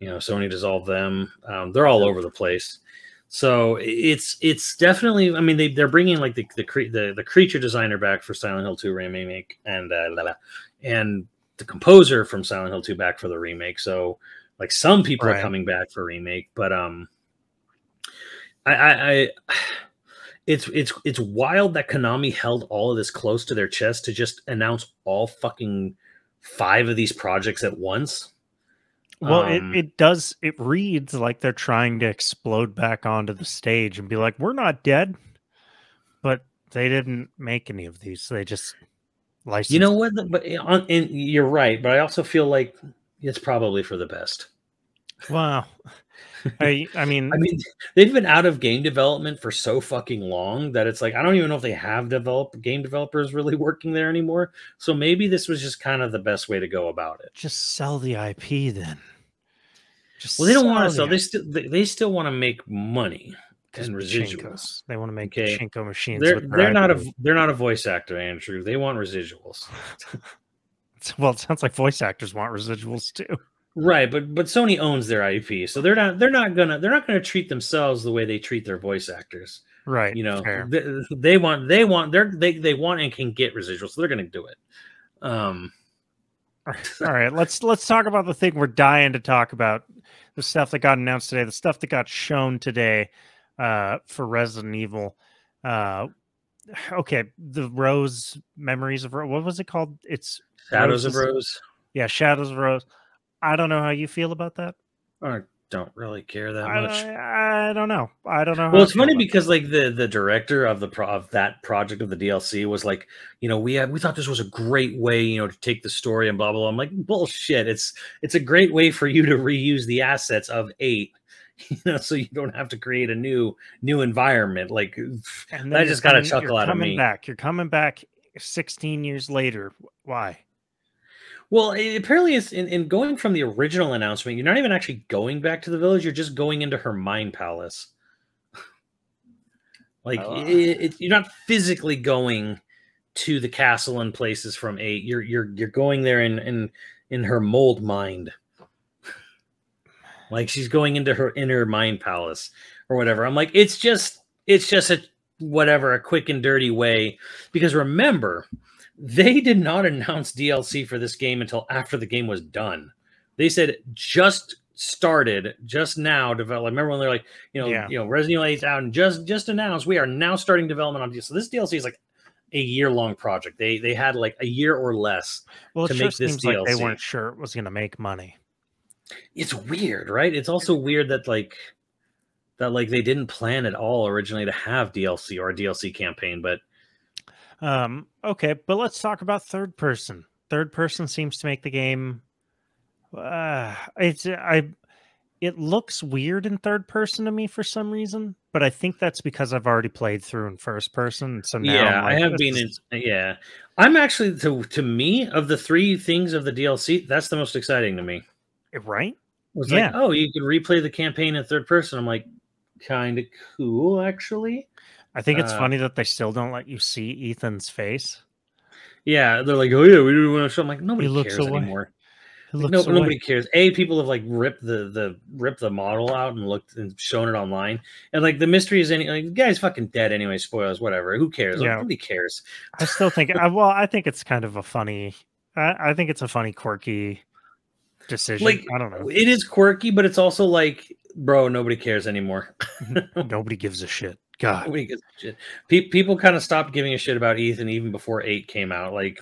You know, Sony dissolved them. They're all over the place. So it's definitely. I mean, they're bringing like the creature designer back for Silent Hill 2 remake, and the composer from Silent Hill 2 back for the remake. So like some people are coming back for remake, but it's wild that Konami held all of this close to their chest to just announce all fucking 5 of these projects at once. Well, it reads like they're trying to explode back onto the stage and be like, we're not dead. But they didn't make any of these. They just licensed. You know what? And you're right. But I also feel like it's probably for the best. Wow. I mean, they've been out of game development for so fucking long that it's like, I don't even know if they have game developers really working there anymore. So maybe this was just kind of the best way to go about it. Just sell the IP then. Well, they don't want to sell. They still want to make money and residuals. They want to make Pachinko machines. They're not a voice actor, Andrew. They want residuals. Well, it sounds like voice actors want residuals too. Right, but Sony owns their IP, so they're not gonna treat themselves the way they treat their voice actors. Right. You know, they want and can get residuals, so they're gonna do it. All right, let's talk about the thing we're dying to talk about. The stuff that got announced today, the stuff that got shown today for Resident Evil. Okay, the Rose Memories of Rose. What was it called? It's Shadows of Rose. Yeah, Shadows of Rose. I don't know how you feel about that. I don't really care that much. I don't know. Well, it's funny because like the director of that project of the DLC was like, you know, we thought this was a great way, you know, to take the story and blah blah blah. I'm like, bullshit. It's a great way for you to reuse the assets of 8 so you don't have to create a new environment. Like, and I just got a chuckle out of me. You're coming back 16 years later. Why? Well, apparently it's in going from the original announcement, you're not even actually going back to the village. You're just going into her mind palace. Like, you're not physically going to the castle and places from 8. You're going there in her mold mind. Like, she's going into her inner mind palace or whatever. I'm like, it's just a quick and dirty way, because remember, they did not announce DLC for this game until after the game was done. They said just started just now develop. Remember when they're like, Resident Evil 8's out and just announced we are now starting development on DLC. So this DLC is like a year-long project. They had like a year or less to make this DLC. Like they weren't sure it was going to make money. It's weird, right? It's also weird that they didn't plan at all originally to have DLC or a DLC campaign, but okay, but let's talk about third person. Third person seems to make the game it looks weird in third person to me for some reason, but I think that's because I've already played through in first person. So now I have been in. Yeah, I'm actually to me, of the 3 things of the DLC, that's the most exciting to me. Right? It was like, oh, you can replay the campaign in third person. I'm like, kind of cool, actually. I think it's funny that they still don't let you see Ethan's face. Yeah, they're like, oh yeah, we didn't want to show. I'm like, nobody cares anymore. Like, nobody cares. People have like ripped the model out and looked and shown it online, and like the mystery is the guy's fucking dead anyway. Spoilers, whatever. Who cares? Yeah. Like, nobody cares. I still think. I think it's kind of a funny. I think it's a funny, quirky decision. Like, I don't know. It is quirky, but it's also like, bro, nobody cares anymore. Nobody gives a shit. God, nobody gives a shit. People kind of stopped giving a shit about Ethan even before 8 came out. Like,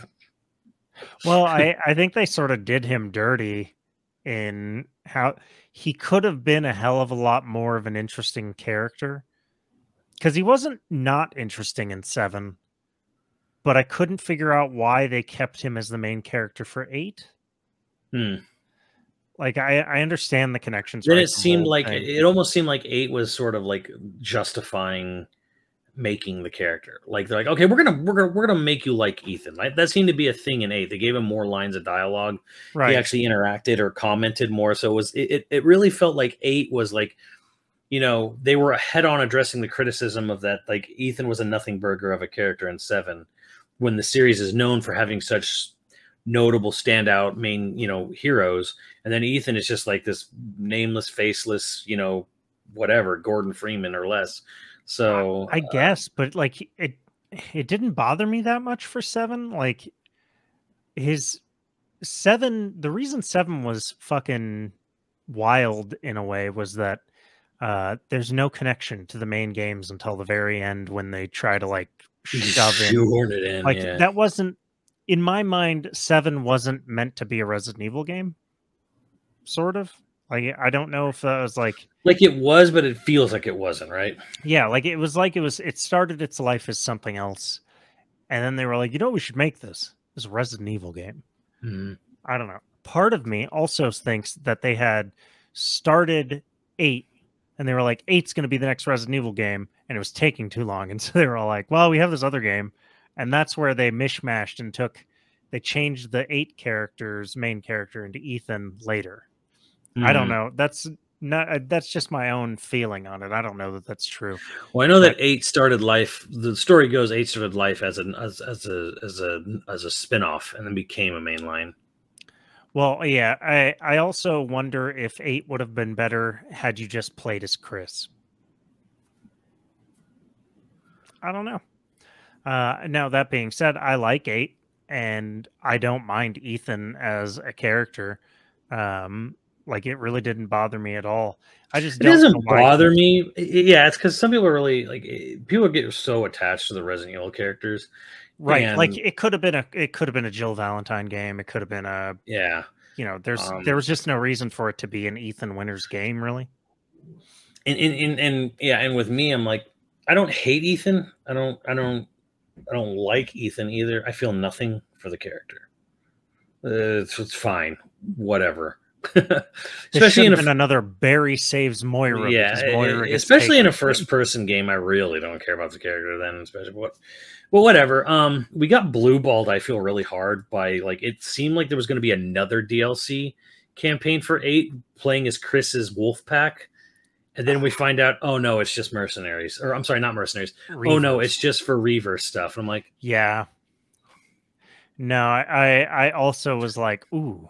well, I think they sort of did him dirty in how he could have been a hell of a lot more of an interesting character, because he wasn't not interesting in 7, but I couldn't figure out why they kept him as the main character for 8. Like, I understand the connections. Then it seemed like it almost seemed like 8 was sort of like justifying making the character. Like, they're like, okay, we're gonna make you like Ethan. Like, that seemed to be a thing in 8. They gave him more lines of dialogue. Right. He actually interacted or commented more. So it really felt like 8 was like, they were head on addressing the criticism of that. Like, Ethan was a nothing burger of a character in 7, when the series is known for having such notable standout main heroes, and then Ethan is just like this nameless, faceless, whatever, Gordon Freeman or less. So I guess, but like it didn't bother me that much for 7. Like, his 7, the reason 7 was fucking wild in a way was that there's no connection to the main games until the very end, when they try to like shoehorn it in. Like, that wasn't, in my mind, 7 wasn't meant to be a Resident Evil game. Sort of. Like, I don't know if that was like it was, but it feels like it wasn't, right? Yeah, it started its life as something else, and then they were like, we should make this as a Resident Evil game. Mm-hmm. I don't know. Part of me also thinks that they had started 8, and they were like, 8's going to be the next Resident Evil game, and it was taking too long, and so they were all like, well, we have this other game, and that's where they mishmashed and they changed the 8 character's main character into Ethan later. Mm-hmm. I don't know. That's just my own feeling on it. I don't know that that's true. Well, I know that 8 started life. The story goes 8 started life as a spin-off and then became a mainline. Well, yeah. I also wonder if 8 would have been better had you just played as Chris. I don't know. Now, that being said, I like 8, and I don't mind Ethan as a character. Like, it really didn't bother me at all. I just it doesn't bother me. Yeah, it's because some people are really like, people get so attached to the Resident Evil characters, right? And like, it could have been a Jill Valentine game. It could have been a there was just no reason for it to be an Ethan Winters game, really. And with me, I'm like, I don't hate Ethan. I don't like Ethan either. I feel nothing for the character. It's fine, whatever. Especially in another Barry saves Moira. Yeah, especially in a first-person game, I really don't care about the character then, especially well, whatever. We got blue-balled. I feel really hard by like it seemed like there was going to be another DLC campaign for 8 playing as Chris's wolf pack, and then we find out, oh no, it's just mercenaries, or I'm sorry, not mercenaries. Reavers. Oh no, it's just for Reaver stuff. And I'm like, yeah. No, I also was like, ooh,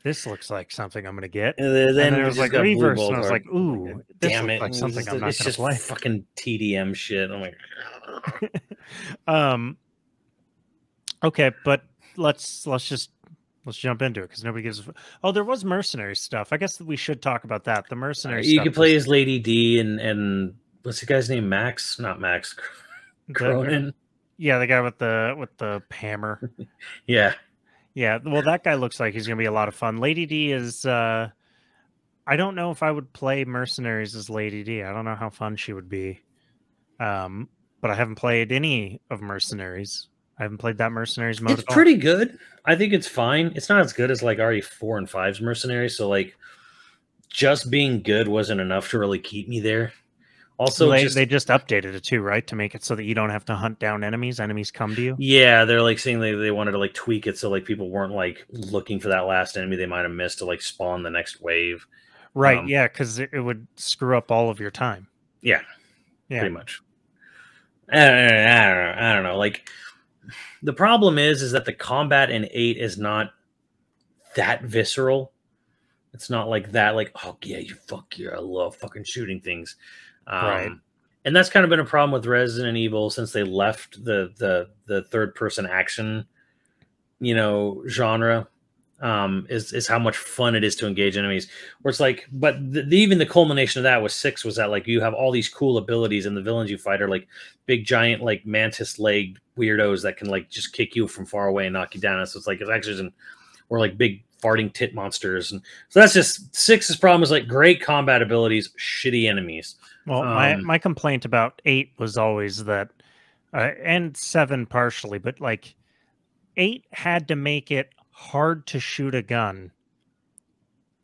this looks like something I'm going to get. And then it was like Reverse, and I was like, ooh, like, this damn looks it. like something I'm not going to play. Fucking TDM shit. I'm like, okay, but let's jump into it because nobody gives a... Oh, there was mercenary stuff. I guess that we should talk about that. The mercenary you stuff. You could play as Lady D and what's the guy's name? Max? Not Max. Cronin. Yeah, the guy with the hammer. Yeah. Yeah, well, that guy looks like he's going to be a lot of fun. Lady D is... I don't know if I would play mercenaries as Lady D. I don't know how fun she would be. But I haven't played any of mercenaries. I haven't played that mercenaries mode. It's pretty good. I think it's fine. It's not as good as like RE4 and 5's mercenaries. So like, just being good wasn't enough to really keep me there. Also, they just updated it too, right? To make it so that you don't have to hunt down enemies. Enemies come to you. Yeah, they're like saying they wanted to like tweak it so like people weren't like looking for that last enemy they might have missed to like spawn the next wave. Right. Yeah, because it would screw up all of your time. Yeah. Pretty much. I don't know. Like, the problem is that the combat in 8 is not that visceral. It's not like that. Like, oh yeah, I love fucking shooting things. Right. And that's kind of been a problem with Resident Evil since they left the third person action, genre. Is how much fun it is to engage enemies. Where it's like, but even the culmination of that was 6 was that like you have all these cool abilities and the villains you fight are like big giant like mantis legged weirdos that can like just kick you from far away and knock you down. So it's like or like big farting tit monsters, and so that's just 6's problem is like great combat abilities, shitty enemies. Well, my complaint about 8 was always that, and 7 partially, but like 8 had to make it hard to shoot a gun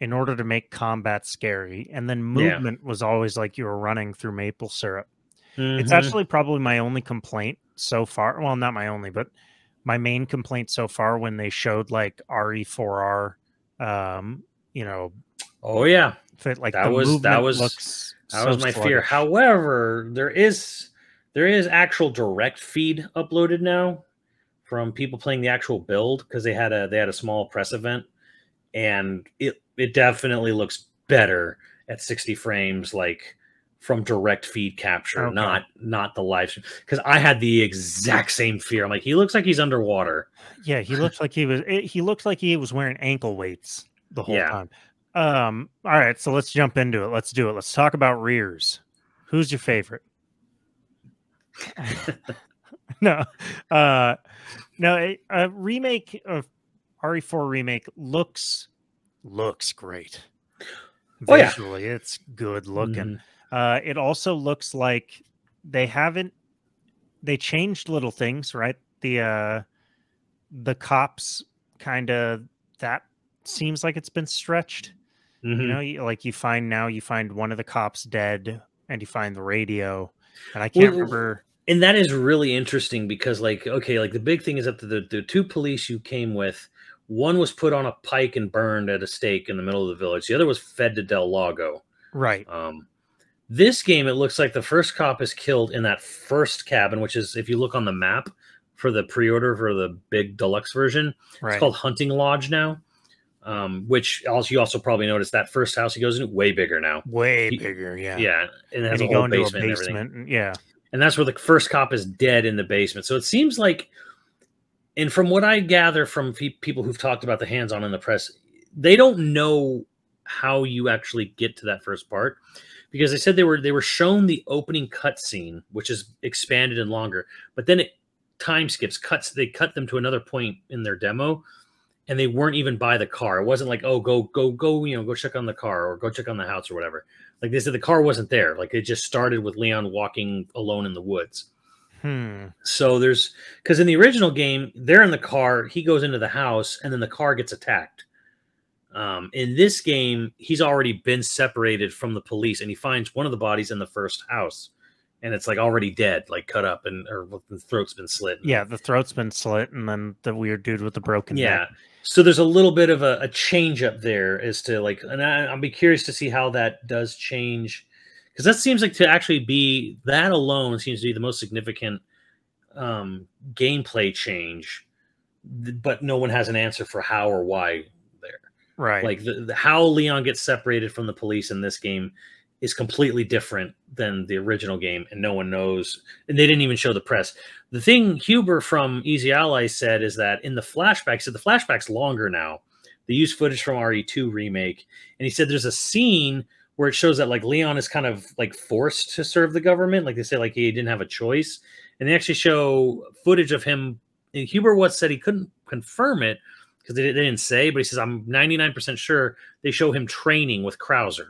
in order to make combat scary, and then movement was always like you were running through maple syrup. It's actually probably my only complaint so far. Well, not my only, but my main complaint so far when they showed like RE4R, oh yeah, like that was my fear. However, there is actual direct feed uploaded now from people playing the actual build because they had a small press event, and it definitely looks better at 60 frames, like from direct feed capture, not the live stream. Because I had the exact same fear. I'm like, he looks like he's underwater. Yeah, he looks like he was wearing ankle weights the whole time. All right, so let's jump into it. Let's do it. Let's talk about rears. Who's your favorite? No, a remake of RE4 remake looks great. Visually, it's good looking. It also looks like they changed little things, right? The cops kind of, that seems like it's been stretched. You find one of the cops dead, and you find the radio, and I can't remember. And that is really interesting because, like, the big thing is that the 2 police you came with, one was put on a pike and burned at a stake in the middle of the village. The other was fed to Del Lago. Right. This game, it looks like the first cop is killed in that first cabin, which is, if you look on the map for the pre-order for the big deluxe version, it's called Hunting Lodge now. Which you also probably noticed that first house he goes into way bigger now. Bigger, yeah. Yeah, and it has a whole basement and everything. Yeah. And that's where the first cop is dead in the basement. So it seems like, and from what I gather from people who've talked about the hands-on in the press, they don't know how you actually get to that first part, because they said they were shown the opening cutscene, which is expanded and longer, but then it time skips, they cut them to another point in their demo, and they weren't even by the car. It wasn't like, oh, go, go check on the car or go check on the house or whatever. Like they said, the car wasn't there. Like it just started with Leon walking alone in the woods. So because in the original game, they're in the car, he goes into the house, and then the car gets attacked. In this game, he's already been separated from the police, and he finds one of the bodies in the first house, and it's like already dead, like cut up, or the throat's been slit. Yeah, the throat's been slit, and then the weird dude with the broken neck. So there's a little bit of a change up there as to like, and I'll be curious to see how that does change, because that seems like to actually be, that alone seems to be the most significant gameplay change, but no one has an answer for how or why there. Right. Like the how Leon gets separated from the police in this game is completely different than the original game, and no one knows. And they didn't even show the press. The thing Huber from Easy Allies said is that in the flashback, so the flashback's longer now. They use footage from RE2 Remake, and he said there's a scene where it shows that like Leon is kind of like forced to serve the government. Like they say, like he didn't have a choice. And they actually show footage of him. And Huber Watts said he couldn't confirm it because they didn't say, but he says, I'm 99% sure they show him training with Krauser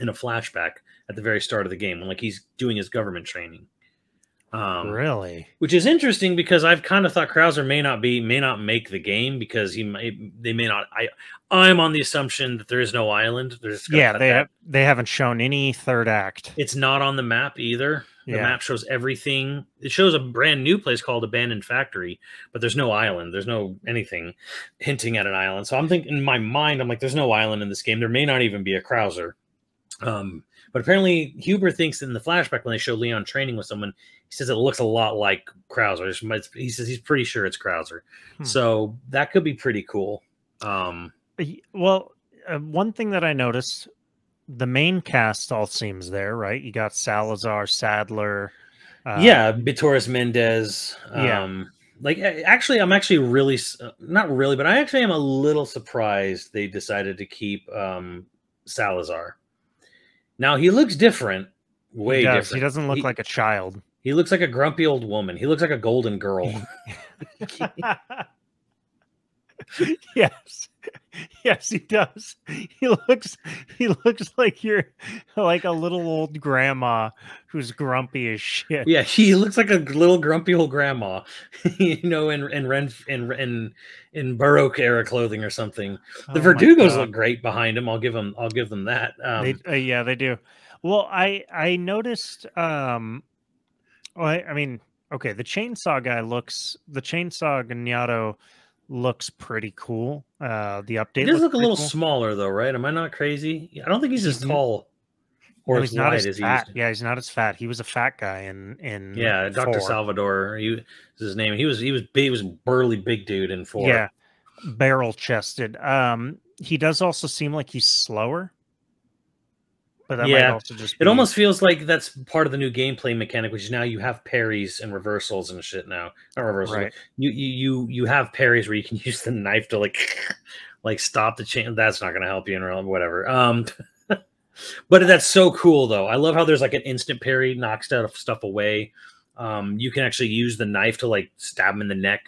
in a flashback at the very start of the game when like he's doing his government training. Really? Which is interesting because I've kind of thought Krauser may not make the game because they may not. I'm on the assumption that there is no island. They haven't shown any third act. It's not on the map either. The map shows everything. It shows a brand new place called Abandoned Factory, but there's no island. There's no anything hinting at an island. So I'm thinking in my mind, I'm like, there's no island in this game. There may not even be a Krauser. But apparently Huber thinks in the flashback when they show Leon training with someone, he says it looks a lot like Krauser. He says he's pretty sure it's Krauser. So that could be pretty cool. Well, one thing that I noticed, the main cast all seems there, right? You got Salazar, Sadler. Vitoris Mendez. Like, actually, I'm actually really, not really, but I actually am a little surprised they decided to keep Salazar. Now, he looks different, way different. He doesn't look like a child. He looks like a grumpy old woman. He looks like a golden girl. Yes. Yes, he does. He looks like you're like a little old grandma who's grumpy as shit. Yeah, he looks like a little grumpy old grandma, you know, in Baroque era clothing or something. The Verdugos look great behind him. I'll give them that. Yeah, they do. Well, I noticed. I mean, okay, the chainsaw Gnyato looks pretty cool. The update. He does look a little smaller though, right? Am I not crazy? I don't think he's as tall or as wide as fat. Yeah, he's not as fat. He was a fat guy in Dr. 4. Salvador. He was his name. He was big. He was a burly big dude in 4. Yeah, barrel chested. He does also seem like he's slower. But that might also just be... It almost feels like that's part of the new gameplay mechanic, which is now you have parries and reversals and shit now. Not reversals. Right. You have parries where you can use the knife to like stop the chain. That's not going to help you in whatever. But that's so cool though. I love how there's like an instant parry, knocks stuff away. You can actually use the knife to like stab him in the neck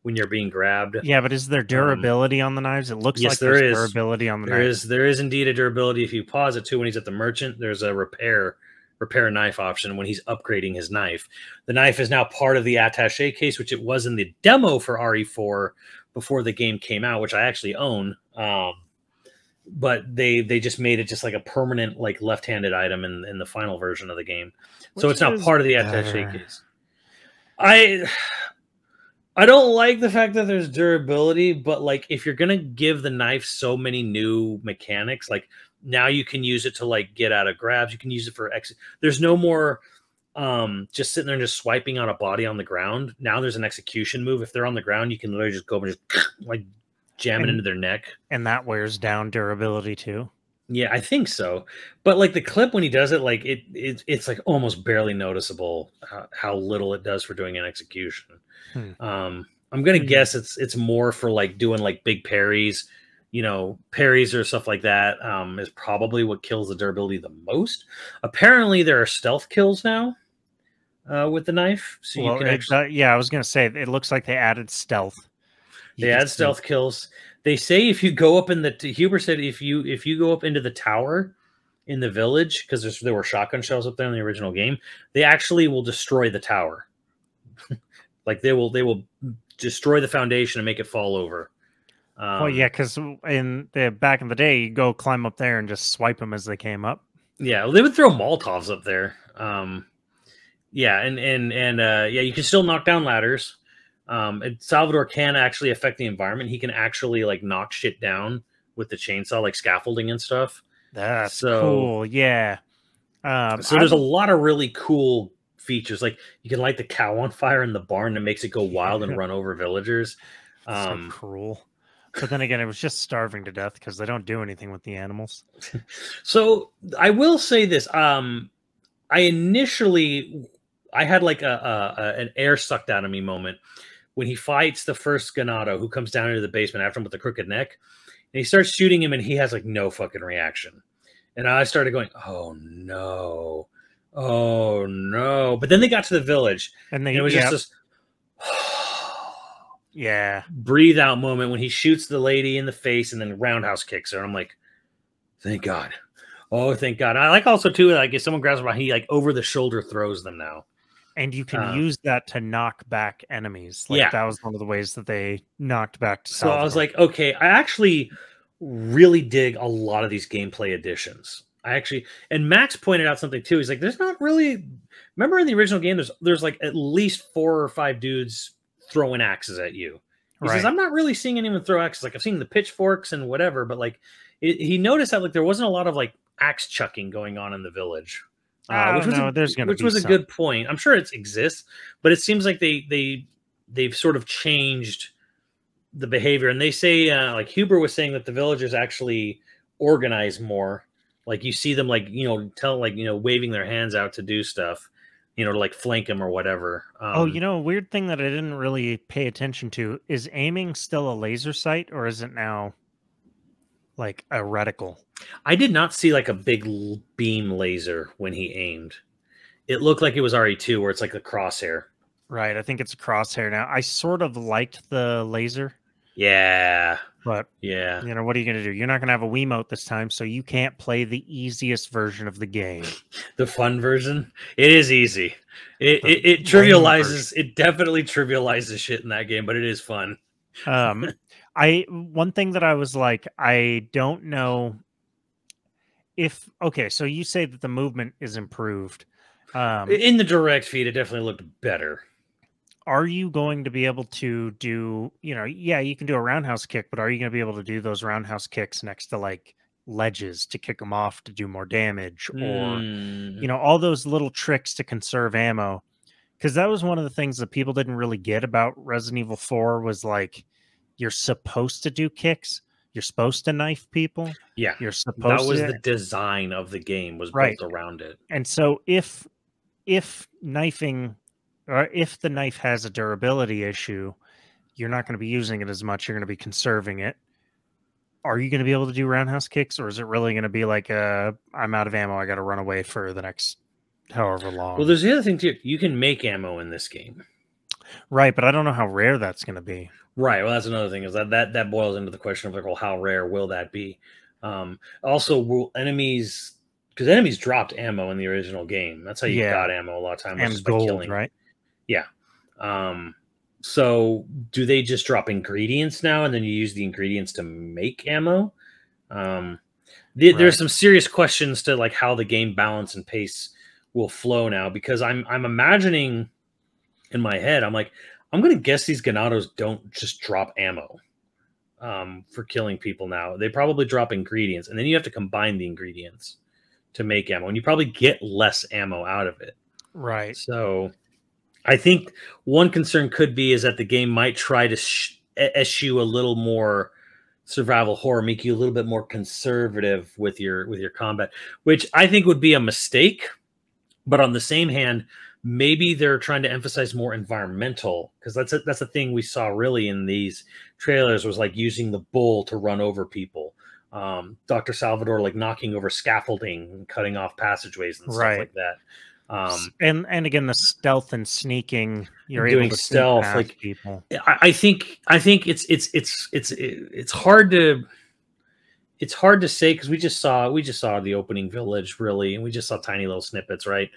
when you're being grabbed. Yeah, but is there durability on the knives? It looks like there's durability on the knives. There is indeed a durability. If you pause it too when he's at the merchant, there's a repair knife option when he's upgrading his knife. The knife is now part of the attaché case, which it was in the demo for RE4 before the game came out, which I actually own. But they just made it just like a permanent like left-handed item in the final version of the game. So it's not part of the attaché case. I don't like the fact that there's durability, but like if you're gonna give the knife so many new mechanics, like now you can use it to like get out of grabs. You can use it for There's no more just sitting there and just swiping on a body on the ground. Now there's an execution move. If they're on the ground, you can literally just go up and just like jam it into their neck. And that wears down durability too. Yeah, I think so. But like the clip when he does it, like it's like almost barely noticeable how little it does for doing an execution. I'm gonna guess it's more for like doing like big parries, you know, parries or stuff like that. Is probably what kills the durability the most. Apparently, there are stealth kills now with the knife, so you can actually. Yeah, I was gonna say it looks like they added stealth. They add stealth kills. They say if you go up in the Huber said if you go up into the tower in the village because there were shotgun shells up there in the original game, they actually will destroy the tower. Like they will destroy the foundation and make it fall over. Well, yeah, because in the back in the day, you go climb up there and just swipe them as they came up. Yeah, well, they would throw Molotovs up there. Yeah, and yeah, you can still knock down ladders. And Salvador can actually affect the environment. He can actually like knock shit down with the chainsaw, like scaffolding and stuff. That's cool. Yeah. So there's a lot of really cool features. Like you can light the cow on fire in the barn that makes it go wild and run over villagers. So cruel. But then again, it was just starving to death because they don't do anything with the animals. So I will say this. I had like an air sucked out of me moment when he fights the first Ganado who comes down into the basement after him with the crooked neck. And he starts shooting him and he has like no fucking reaction. And I started going, oh no. Oh no. But then they got to the village and it was just this yeah, breathe out moment when he shoots the lady in the face and then roundhouse kicks her. And I'm like, thank God. Oh, thank God. I like also too, like if someone grabs her, he like over the shoulder throws them now. And you can use that to knock back enemies. Like that was one of the ways that they knocked back. So I was like, okay, I actually really dig a lot of these gameplay additions. And Max pointed out something too. He's like, there's not really, remember in the original game, there's like at least 4 or 5 dudes throwing axes at you. He says, I'm not really seeing anyone throw axes. Like I've seen the pitchforks and whatever, but like he noticed that like there wasn't a lot of like axe chucking going on in the village. Which was a good point. I'm sure it exists, but it seems like they've sort of changed the behavior. And they say, like Huber was saying that the villagers actually organize more. Like you see them like, waving their hands out to do stuff, to like flank them or whatever. A weird thing that I didn't really pay attention to is aiming still a laser sight or is it now like a reticle? I did not see like a big beam laser when he aimed. It looked like it was RE2 where it's like the crosshair. Right. I think it's a crosshair now. I sort of liked the laser. Yeah. But, yeah. What are you going to do? You're not going to have a Wiimote this time, so you can't play the easiest version of the game. The fun version? It is easy. It trivializes, it definitely trivializes shit in that game, but it is fun. One thing that I was like, I don't know if, okay, so you say that the movement is improved. In the direct feed, it definitely looked better. Are you going to be able to do, yeah, you can do a roundhouse kick, but are you going to be able to do those roundhouse kicks next to like ledges to kick them off to do more damage or, all those little tricks to conserve ammo? Because that was one of the things that people didn't really get about Resident Evil 4 was like, you're supposed to do kicks. You're supposed to knife people. Yeah. You're supposed to. That was the design of the game was built around it. And so if knifing... or if the knife has a durability issue, you're not going to be using it as much. You're going to be conserving it. Are you going to be able to do roundhouse kicks, or is it really going to be like I'm out of ammo, I got to run away for the next however long? Well, there's the other thing too. You can make ammo in this game, right? But I don't know how rare that's going to be. Right. Well, that's another thing. Is that boils into the question of like, well, how rare will that be? Also, will enemies, because enemies dropped ammo in the original game. That's how you got ammo a lot of times. And gold, by killing. Right? Yeah. So do they just drop ingredients now and then you use the ingredients to make ammo? There's some serious questions to like how the game balance and pace will flow now, because I'm imagining in my head, I'm like, I'm going to guess these Ganados don't just drop ammo for killing people now. They probably drop ingredients and then you have to combine the ingredients to make ammo and you probably get less ammo out of it. Right. So I think one concern could be is that the game might try to eschew a little more survival horror, make you a little bit more conservative with your combat, which I think would be a mistake. But on the same hand, maybe they're trying to emphasize more environmental, because that's a thing we saw really in these trailers was like using the bull to run over people. Dr. Salvador like knocking over scaffolding and cutting off passageways and stuff like that. And again, the stealth and sneaking, you're doing able to stealth like people. I think it's hard to say, because we just saw the opening village really, and we just saw tiny little snippets, right?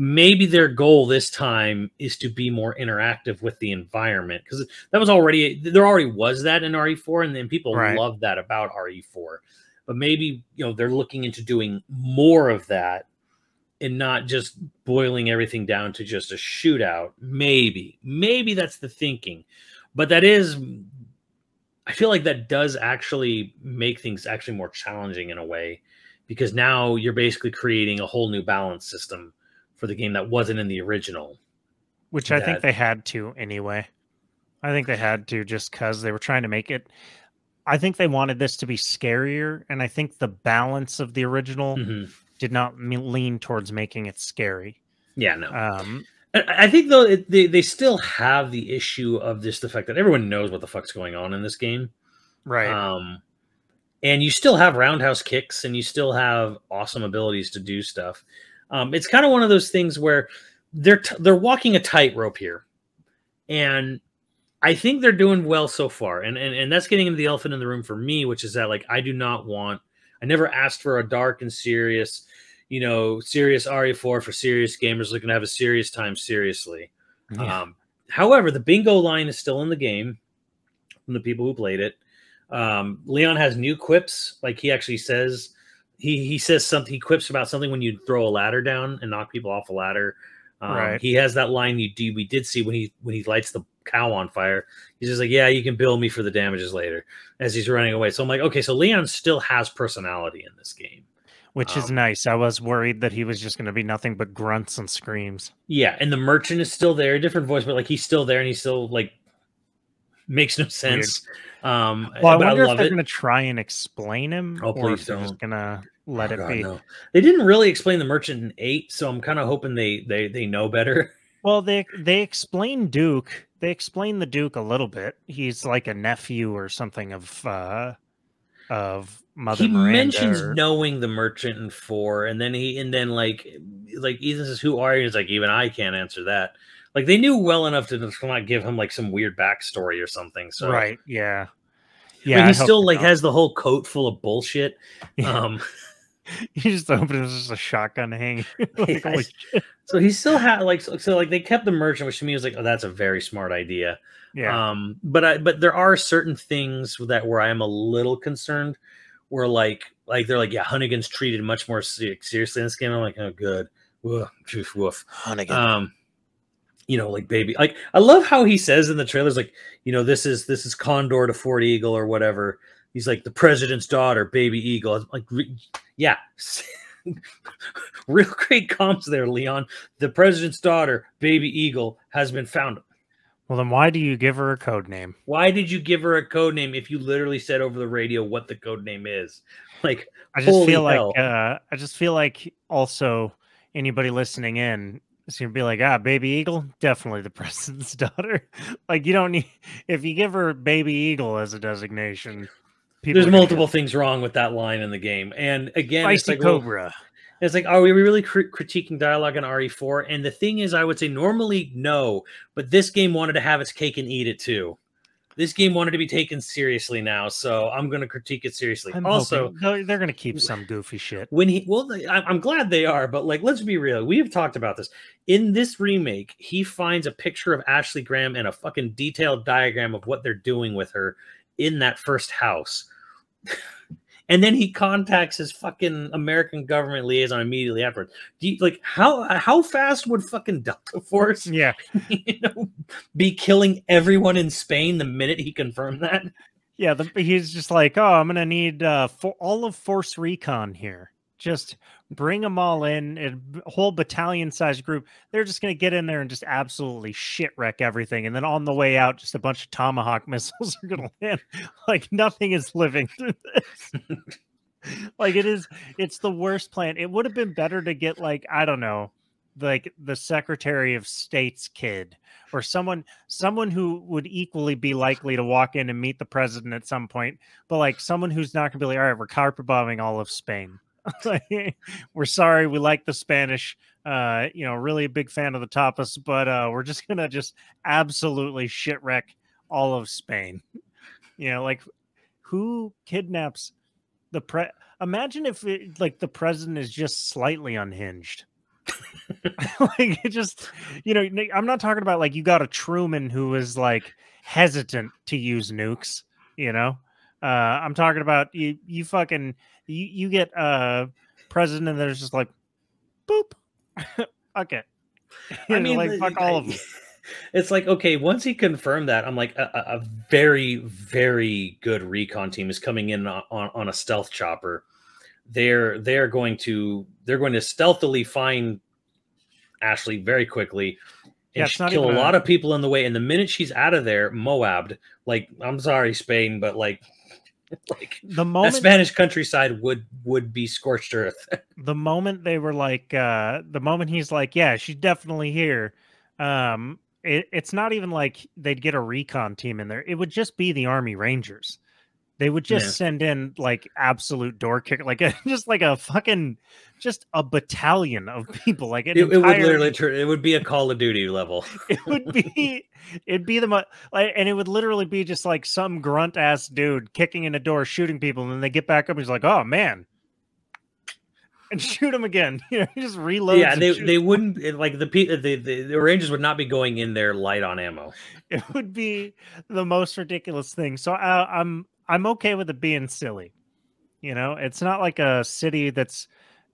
maybe their goal this time is to be more interactive with the environment, because there already was that in RE4, and then people love that about RE4. But maybe, you know, they're looking into doing more of that and not just boiling everything down to just a shootout. Maybe that's the thinking. But that is, I feel like that does actually make things actually more challenging in a way, because now you're basically creating a whole new balance system for the game that wasn't in the original. Which I think they had to anyway. I think they had to, just because they were trying to make it. I think they wanted this to be scarier, and I think the balance of the original did not lean towards making it scary. Yeah, no. I think, though, they still have the issue of the fact that everyone knows what the fuck's going on in this game. Right. And you still have roundhouse kicks, and you still have awesome abilities to do stuff. It's kind of one of those things where they're walking a tightrope here. And I think they're doing well so far. And that's getting into the elephant in the room for me, which is that, like, I never asked for a dark and serious, you know, serious RE4 for serious gamers looking to have a serious time seriously. Yeah. However, the bingo line is still in the game from the people who played it. Leon has new quips. Like, he actually says, he says something, he quips about something when you throw a ladder down and knock people off a ladder. He has that line we did see when he lights the cow on fire. He's just like, yeah, you can bill me for the damages later, as he's running away. So I'm like, okay, so Leon still has personality in this game, which is nice. I was worried that he was just going to be nothing but grunts and screams. Yeah, and the merchant is still there, different voice, but like he's still there, and he still like makes no sense. Well, I wonder if they're going to try and explain him, or if they're just going to let it be. No. They didn't really explain the merchant in 8, so I'm kind of hoping they know better. Well, they explain Duke. They explain the Duke a little bit. He's like a nephew or something of Mother Miranda. He mentions knowing the merchant in 4, and then like Ethan says, "Who are you?" It's like, even I can't answer that. Like, they knew well enough to just not give him like some weird backstory or something. So right, yeah. I mean, he still like has the whole coat full of bullshit. Yeah. You just open it, it's just a shotgun hanging. Like, holy shit. So he still had like they kept the merchant, which to me was like, oh, that's a very smart idea. Yeah. But there are certain things where I am a little concerned, where like they're like, yeah, Hunnigan's treated much more seriously in this game. I'm like, oh, good. Woof, woof. Hunnigan. You know, like, baby, like, I love how he says in the trailers, like, you know, this is Condor to Fort Eagle or whatever. He's like, the president's daughter, baby Eagle. I'm like, yeah, real great comps there, Leon. The president's daughter, baby Eagle, has been found. Well, then why do you give her a code name? Why did you give her a code name if you literally said over the radio what the code name is? Like, I just feel hell. I just feel like also anybody listening in, it's gonna be like, baby Eagle, definitely the president's daughter. Like, you don't need, if you give her baby Eagle as a designation, there's multiple things wrong with that line in the game. And again, Spicy it's like, Cobra. Well, it's like, are we really critiquing dialogue in RE4? And the thing is, I would say normally no, but this game wanted to have its cake and eat it too. This game wanted to be taken seriously now, so I'm going to critique it seriously. I'm also, they're going to keep some goofy shit. I'm glad they are, but like, let's be real. We have talked about this. In this remake, he finds a picture of Ashley Graham and a fucking detailed diagram of what they're doing with her in that first house. And then he contacts his fucking American government liaison immediately afterwards. How fast would fucking Delta Force, be killing everyone in Spain the minute he confirmed that? Yeah, he's just like, oh, I'm gonna need all of Force Recon here. Just bring them all in, a whole battalion-sized group. They're just gonna get in there and just absolutely shit wreck everything. And then on the way out, just a bunch of Tomahawk missiles are gonna land. Like, nothing is living through this. Like, it's the worst plan. It would have been better to get, like, I don't know, like the Secretary of State's kid or someone who would equally be likely to walk in and meet the president at some point, but like someone who's not gonna be like, all right, we're carpet bombing all of Spain. We're sorry, we like the Spanish, really a big fan of the tapas, but we're just gonna absolutely shit wreck all of Spain. Like, who kidnaps the imagine if the president is just slightly unhinged. Like, it just, you know, I'm not talking about like you got a Truman who was like hesitant to use nukes, you know. I'm talking about you fucking you get a president that's just like boop. Okay. I mean, like fuck all of them. It's like, okay, once he confirmed that, I'm like, a very, very good recon team is coming in on a stealth chopper. They're going to stealthily find Ashley very quickly and kill a lot of people in the way. And the minute she's out of there, Moabbed, like, I'm sorry, Spain, but like the moment that Spanish countryside would be scorched earth. The moment they were like, the moment he's like, yeah, she's definitely here. It's not even like they'd get a recon team in there. It would just be the Army Rangers. They would just send in like absolute door kick, like just like a fucking, just a battalion of people. Like it would literally, it would be a Call of Duty level. It'd be like, and it would literally be just like some grunt ass dude kicking in a door, shooting people, and then they get back up. And he's like, oh man. And shoot him again. You know, he just reloads. Yeah, they wouldn't like the Rangers would not be going in there light on ammo. It would be the most ridiculous thing. So I'm okay with it being silly. You know, it's not like a city that's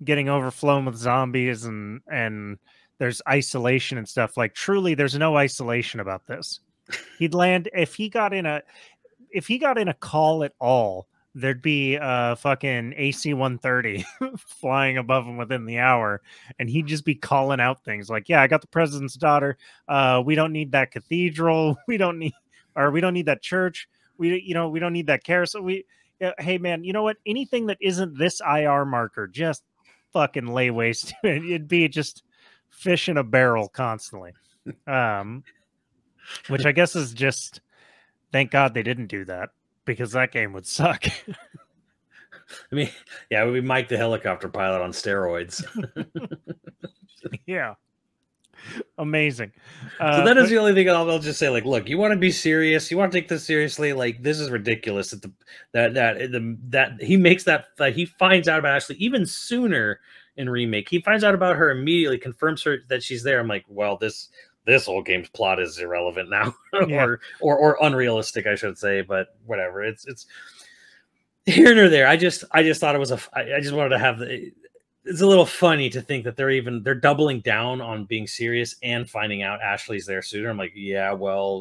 getting overflown with zombies and there's isolation and stuff. Like truly, there's no isolation about this. He'd land if he got in a call at all. There'd be a fucking AC-130 flying above him within the hour, and he'd just be calling out things like, yeah, I got the president's daughter. We don't need that cathedral. We don't need that church. We don't need that carousel. Hey man, you know what? Anything that isn't this IR marker, just fucking lay waste to it. It'd be just fish in a barrel constantly. Which I guess is just, thank God they didn't do that. Because that game would suck. I mean, yeah, it would be Mike the helicopter pilot on steroids. Yeah. Amazing. So that is the only thing I'll just say. Like, look, you want to be serious. You want to take this seriously. Like, this is ridiculous. That he makes that he finds out about Ashley even sooner in Remake. He finds out about her immediately, confirms her that she's there. I'm like, well, this whole game's plot is irrelevant now, or unrealistic, I should say. But whatever, it's here nor there. I just thought it was I just wanted to have it's a little funny to think that they're doubling down on being serious and finding out Ashley's there sooner. I'm like, yeah, well,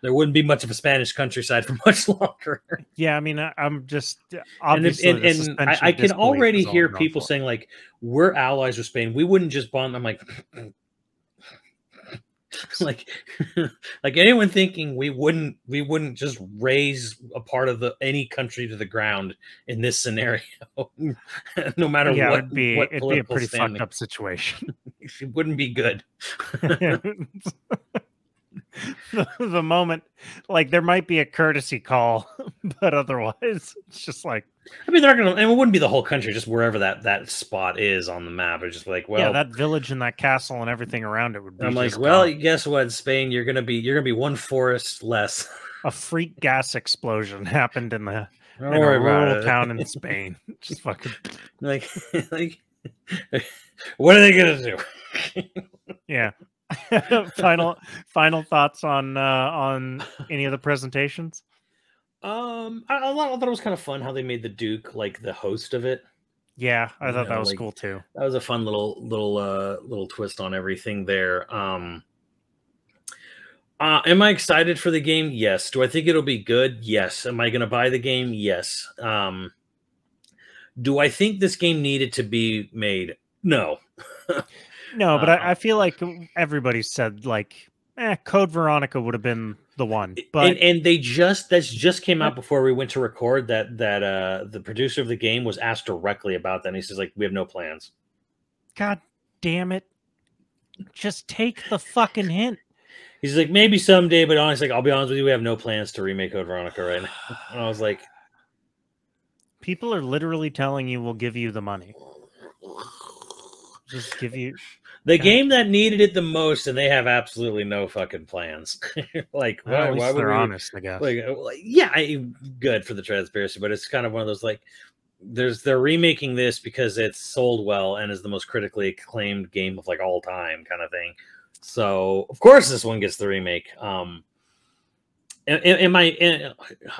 there wouldn't be much of a Spanish countryside for much longer. Yeah, I mean, I'm just obviously, and I can already hear people saying like, we're allies with Spain. We wouldn't just bond. I'm like. like anyone thinking we wouldn't just raise a part of any country to the ground in this scenario, no matter what. It'd be a pretty fucked up situation. It wouldn't be good. The moment, like, there might be a courtesy call, but otherwise it's just like, I mean, they're not gonna, and it wouldn't be the whole country, just wherever that spot is on the map. It's just like, well, yeah, that village and that castle and everything around it would be. I'm like, well, guess what, Spain, you're gonna be one forest less. A freak gas explosion happened in a rural town in Spain. Just fucking like what are they gonna do? Yeah. Final thoughts on any of the presentations? I thought it was kind of fun how they made the Duke like the host of it. Yeah, I thought that was cool too. That was a fun little twist on everything there. Am I excited for the game? Yes. Do I think it'll be good? Yes. Am I going to buy the game? Yes. Do I think this game needed to be made? No. No, but I feel like everybody said like, Code Veronica would have been the one. But and that just came out before we went to record that the producer of the game was asked directly about that. And he says like, we have no plans. God damn it. Just take the fucking hint. He's like, maybe someday, but honestly, like, I'll be honest with you, we have no plans to remake Code Veronica right now. And I was like, people are literally telling you we'll give you the money. Just give you the game that needed it the most, and they have absolutely no fucking plans. Like, well, why would they're honest, I guess. Like, yeah, good for the transparency, but it's kind of one of those like, they're remaking this because it's sold well and is the most critically acclaimed game of like all time kind of thing. So of course this one gets the remake. I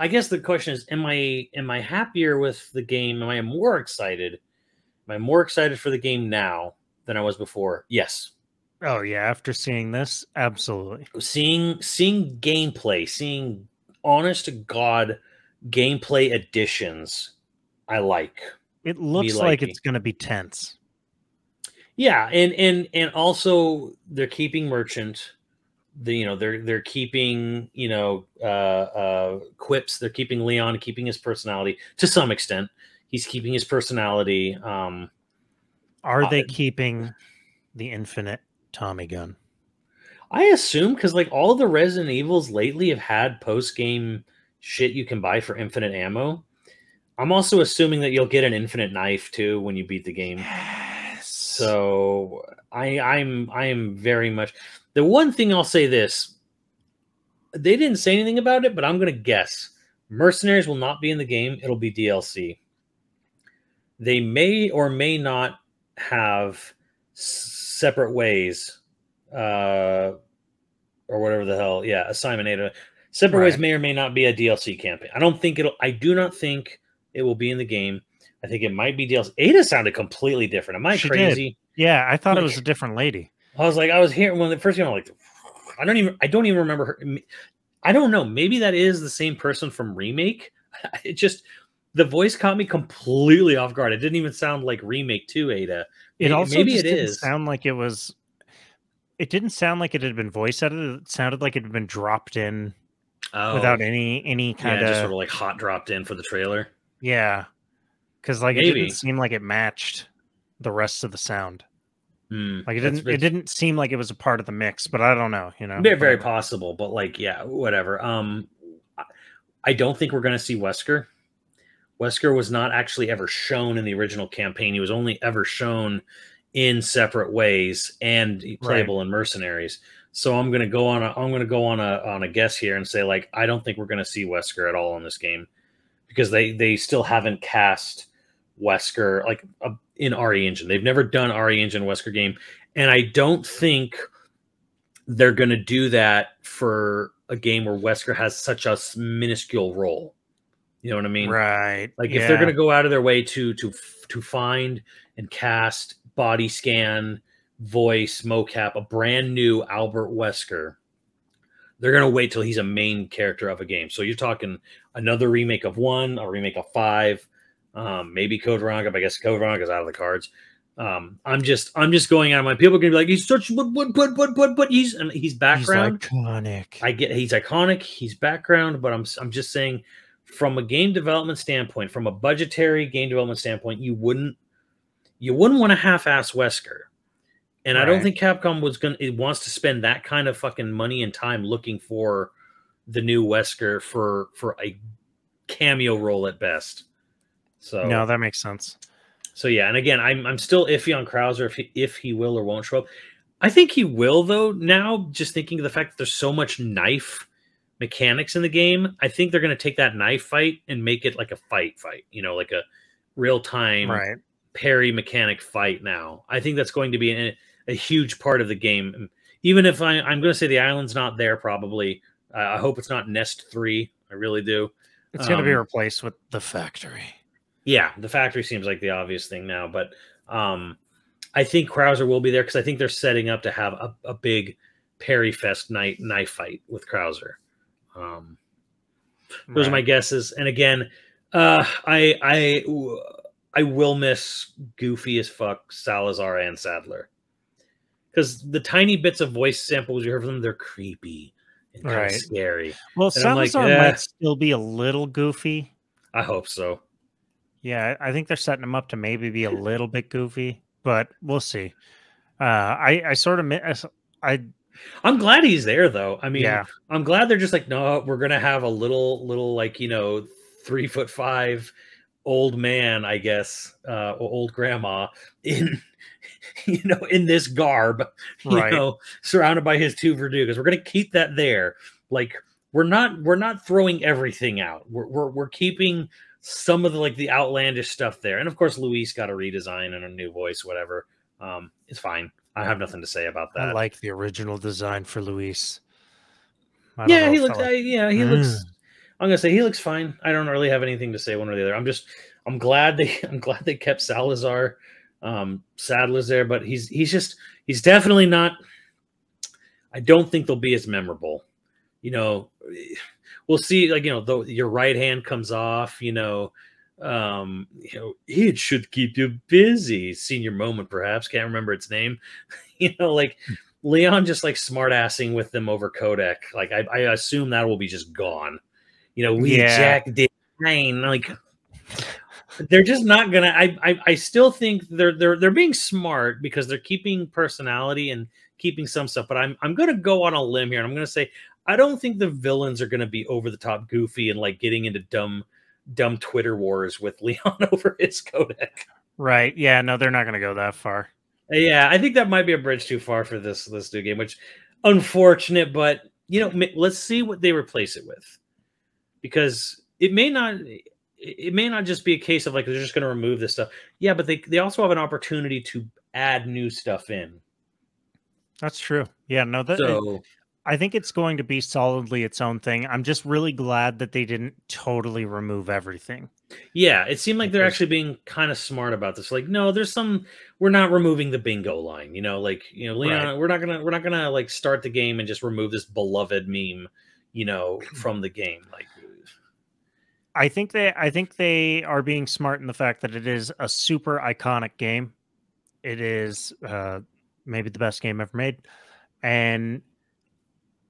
guess the question is, am I happier with the game? Am I more excited? Am I more excited for the game now than I was before? Yes. Oh yeah, after seeing this, absolutely. Seeing gameplay, seeing honest to God gameplay additions, I like. It looks like it's going to be tense. Yeah, and also they're keeping Merchant. They're keeping Quips. They're keeping Leon, keeping his personality to some extent. He's keeping his personality. Are they keeping the infinite Tommy gun? I assume, because like all the Resident Evils lately have had post-game shit you can buy for infinite ammo. I'm also assuming that you'll get an infinite knife too when you beat the game. Yes. So I am very much. The one thing I'll say this, they didn't say anything about it, but I'm going to guess Mercenaries will not be in the game. It'll be DLC. They may or may not have separate ways, or whatever the hell. Yeah, Assignment Ada. Separate ways may or may not be a DLC campaign. I do not think it will be in the game. I think it might be DLC. Ada sounded completely different. Am I crazy? Did. Yeah, I thought it was a different lady. I was hearing when the first game. I'm like, I don't even remember her. I don't know. Maybe that is the same person from Remake. It just, the voice caught me completely off guard. It didn't even sound like Remake 2 Ada. It also didn't sound like it was. It didn't sound like it had been voice edited. It sounded like it had been dropped in without any kind of just sort of like hot dropped in for the trailer. Yeah, because like it didn't seem like it matched the rest of the sound. Like it didn't seem like it was a part of the mix, but I don't know. Very possible, but like whatever. I don't think we're going to see Wesker. Wesker was not actually ever shown in the original campaign. He was only ever shown in Separate Ways and playable in Mercenaries. So I'm going to go on a guess here and say, like, I don't think we're going to see Wesker at all in this game, because they still haven't cast Wesker like in RE Engine. They've never done RE Engine Wesker game, and I don't think they're going to do that for a game where Wesker has such a minuscule role. You know what I mean? Right. Like if they're going to go out of their way to find and cast, body scan, voice, mocap a brand new Albert Wesker, they're going to wait till he's a main character of a game. So you're talking another remake of 1, a remake of 5, maybe Code Veronica, but I guess Code Veronica is out of the cards. I'm just going out of my, people are going to be like, he's such, but he's background. He's iconic. I get he's iconic. He's background, but I'm just saying, from a game development standpoint, from a budgetary game development standpoint, you wouldn't want to half-ass Wesker. And I don't think Capcom wants to spend that kind of fucking money and time looking for the new Wesker for a cameo role at best. So no, that makes sense. So yeah, and again, I'm still iffy on Krauser if he will or won't show up. I think he will, though. Now, just thinking of the fact that there's so much knife mechanics in the game, I think they're going to take that knife fight and make it like a fight, like a real-time parry mechanic fight. Now, I think that's going to be a huge part of the game. Even if I'm going to say the island's not there, probably. I hope it's not Nest 3. I really do. It's going to be replaced with the factory. Yeah, the factory seems like the obvious thing now, but I think Krauser will be there because I think they're setting up to have a big Parry Fest knife fight with Krauser. Those are my guesses. And again, I will miss goofy as fuck Salazar and Sadler, because the tiny bits of voice samples you heard from them, they're creepy and kind of scary. Well, and Salazar might still be a little goofy. I hope so. Yeah, I think they're setting him up to maybe be a little bit goofy, but we'll see. I'm glad he's there, though. I mean, I'm glad they're just like, no, we're gonna have a little like 3'5" old man, I guess, old grandma in in this garb, surrounded by his 2 Verdugos. We're gonna keep that there. Like we're not throwing everything out. We're keeping some of the like the outlandish stuff there. And of course, Luis got a redesign and a new voice, whatever. It's fine. I have nothing to say about that. I like the original design for Luis. Yeah, he looks. He looks. I'm gonna say he looks fine. I don't really have anything to say one or the other. I'm glad they kept Salazar Sadler's there, but he's definitely not. I don't think they'll be as memorable. You know, we'll see. Like, you know, though your right hand comes off. It should keep you busy. Senior moment, perhaps. Can't remember its name. Like Leon just like smart assing with them over codec. Like I assume that will be just gone. Jack did nine. Like they're just not gonna. I still think they're being smart because they're keeping personality and keeping some stuff. But I'm gonna go on a limb here and I'm gonna say I don't think the villains are gonna be over the top goofy and like getting into dumb Twitter wars with Leon over his codec. Right. Yeah, no, they're not going to go that far. Yeah, I think that might be a bridge too far for this new game, which unfortunate, but let's see what they replace it with. Because it may not just be a case of like they're just going to remove this stuff. Yeah, but they also have an opportunity to add new stuff in. That's true. Yeah, no, I think it's going to be solidly its own thing. I'm just really glad that they didn't totally remove everything. Yeah, it seemed like they're actually being kind of smart about this. Like, no, we're not removing the bingo line. Leon, right. we're not gonna like start the game and just remove this beloved meme, from the game. Like, I think they are being smart in the fact that it is a super iconic game. It is maybe the best game ever made, and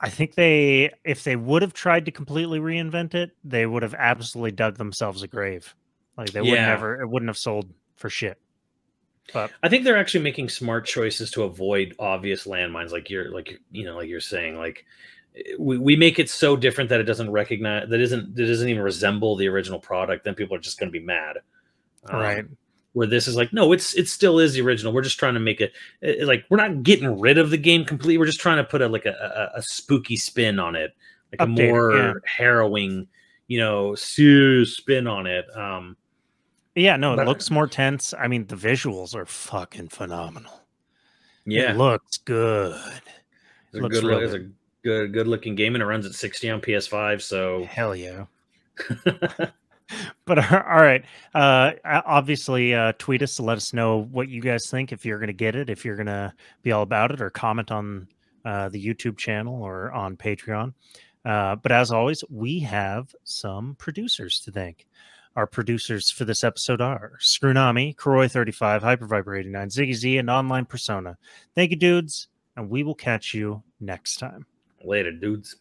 I think if they would have tried to completely reinvent it, they would have absolutely dug themselves a grave. Like it wouldn't have sold for shit. But I think they're actually making smart choices to avoid obvious landmines, like you're saying. Like we make it so different that it doesn't recognize that doesn't even resemble the original product. Then people are just going to be mad, right? Where this is like, no, it still is the original. We're just trying to make it like we're not getting rid of the game completely. We're just trying to put a spooky spin on it, like a more harrowing, serious spin on it. Yeah, no, it looks more tense. I mean, the visuals are fucking phenomenal. Yeah, it looks good. It's a good looking game, and it runs at 60 on PS5. So hell yeah. But all right, obviously, tweet us to let us know what you guys think, if you're going to get it, if you're going to be all about it, or comment on the YouTube channel or on Patreon. But as always, we have some producers to thank. Our producers for this episode are Scrunami, Koroi35, HyperViper89, Ziggy Z, and Online Persona. Thank you, dudes, and we will catch you next time. Later, dudes.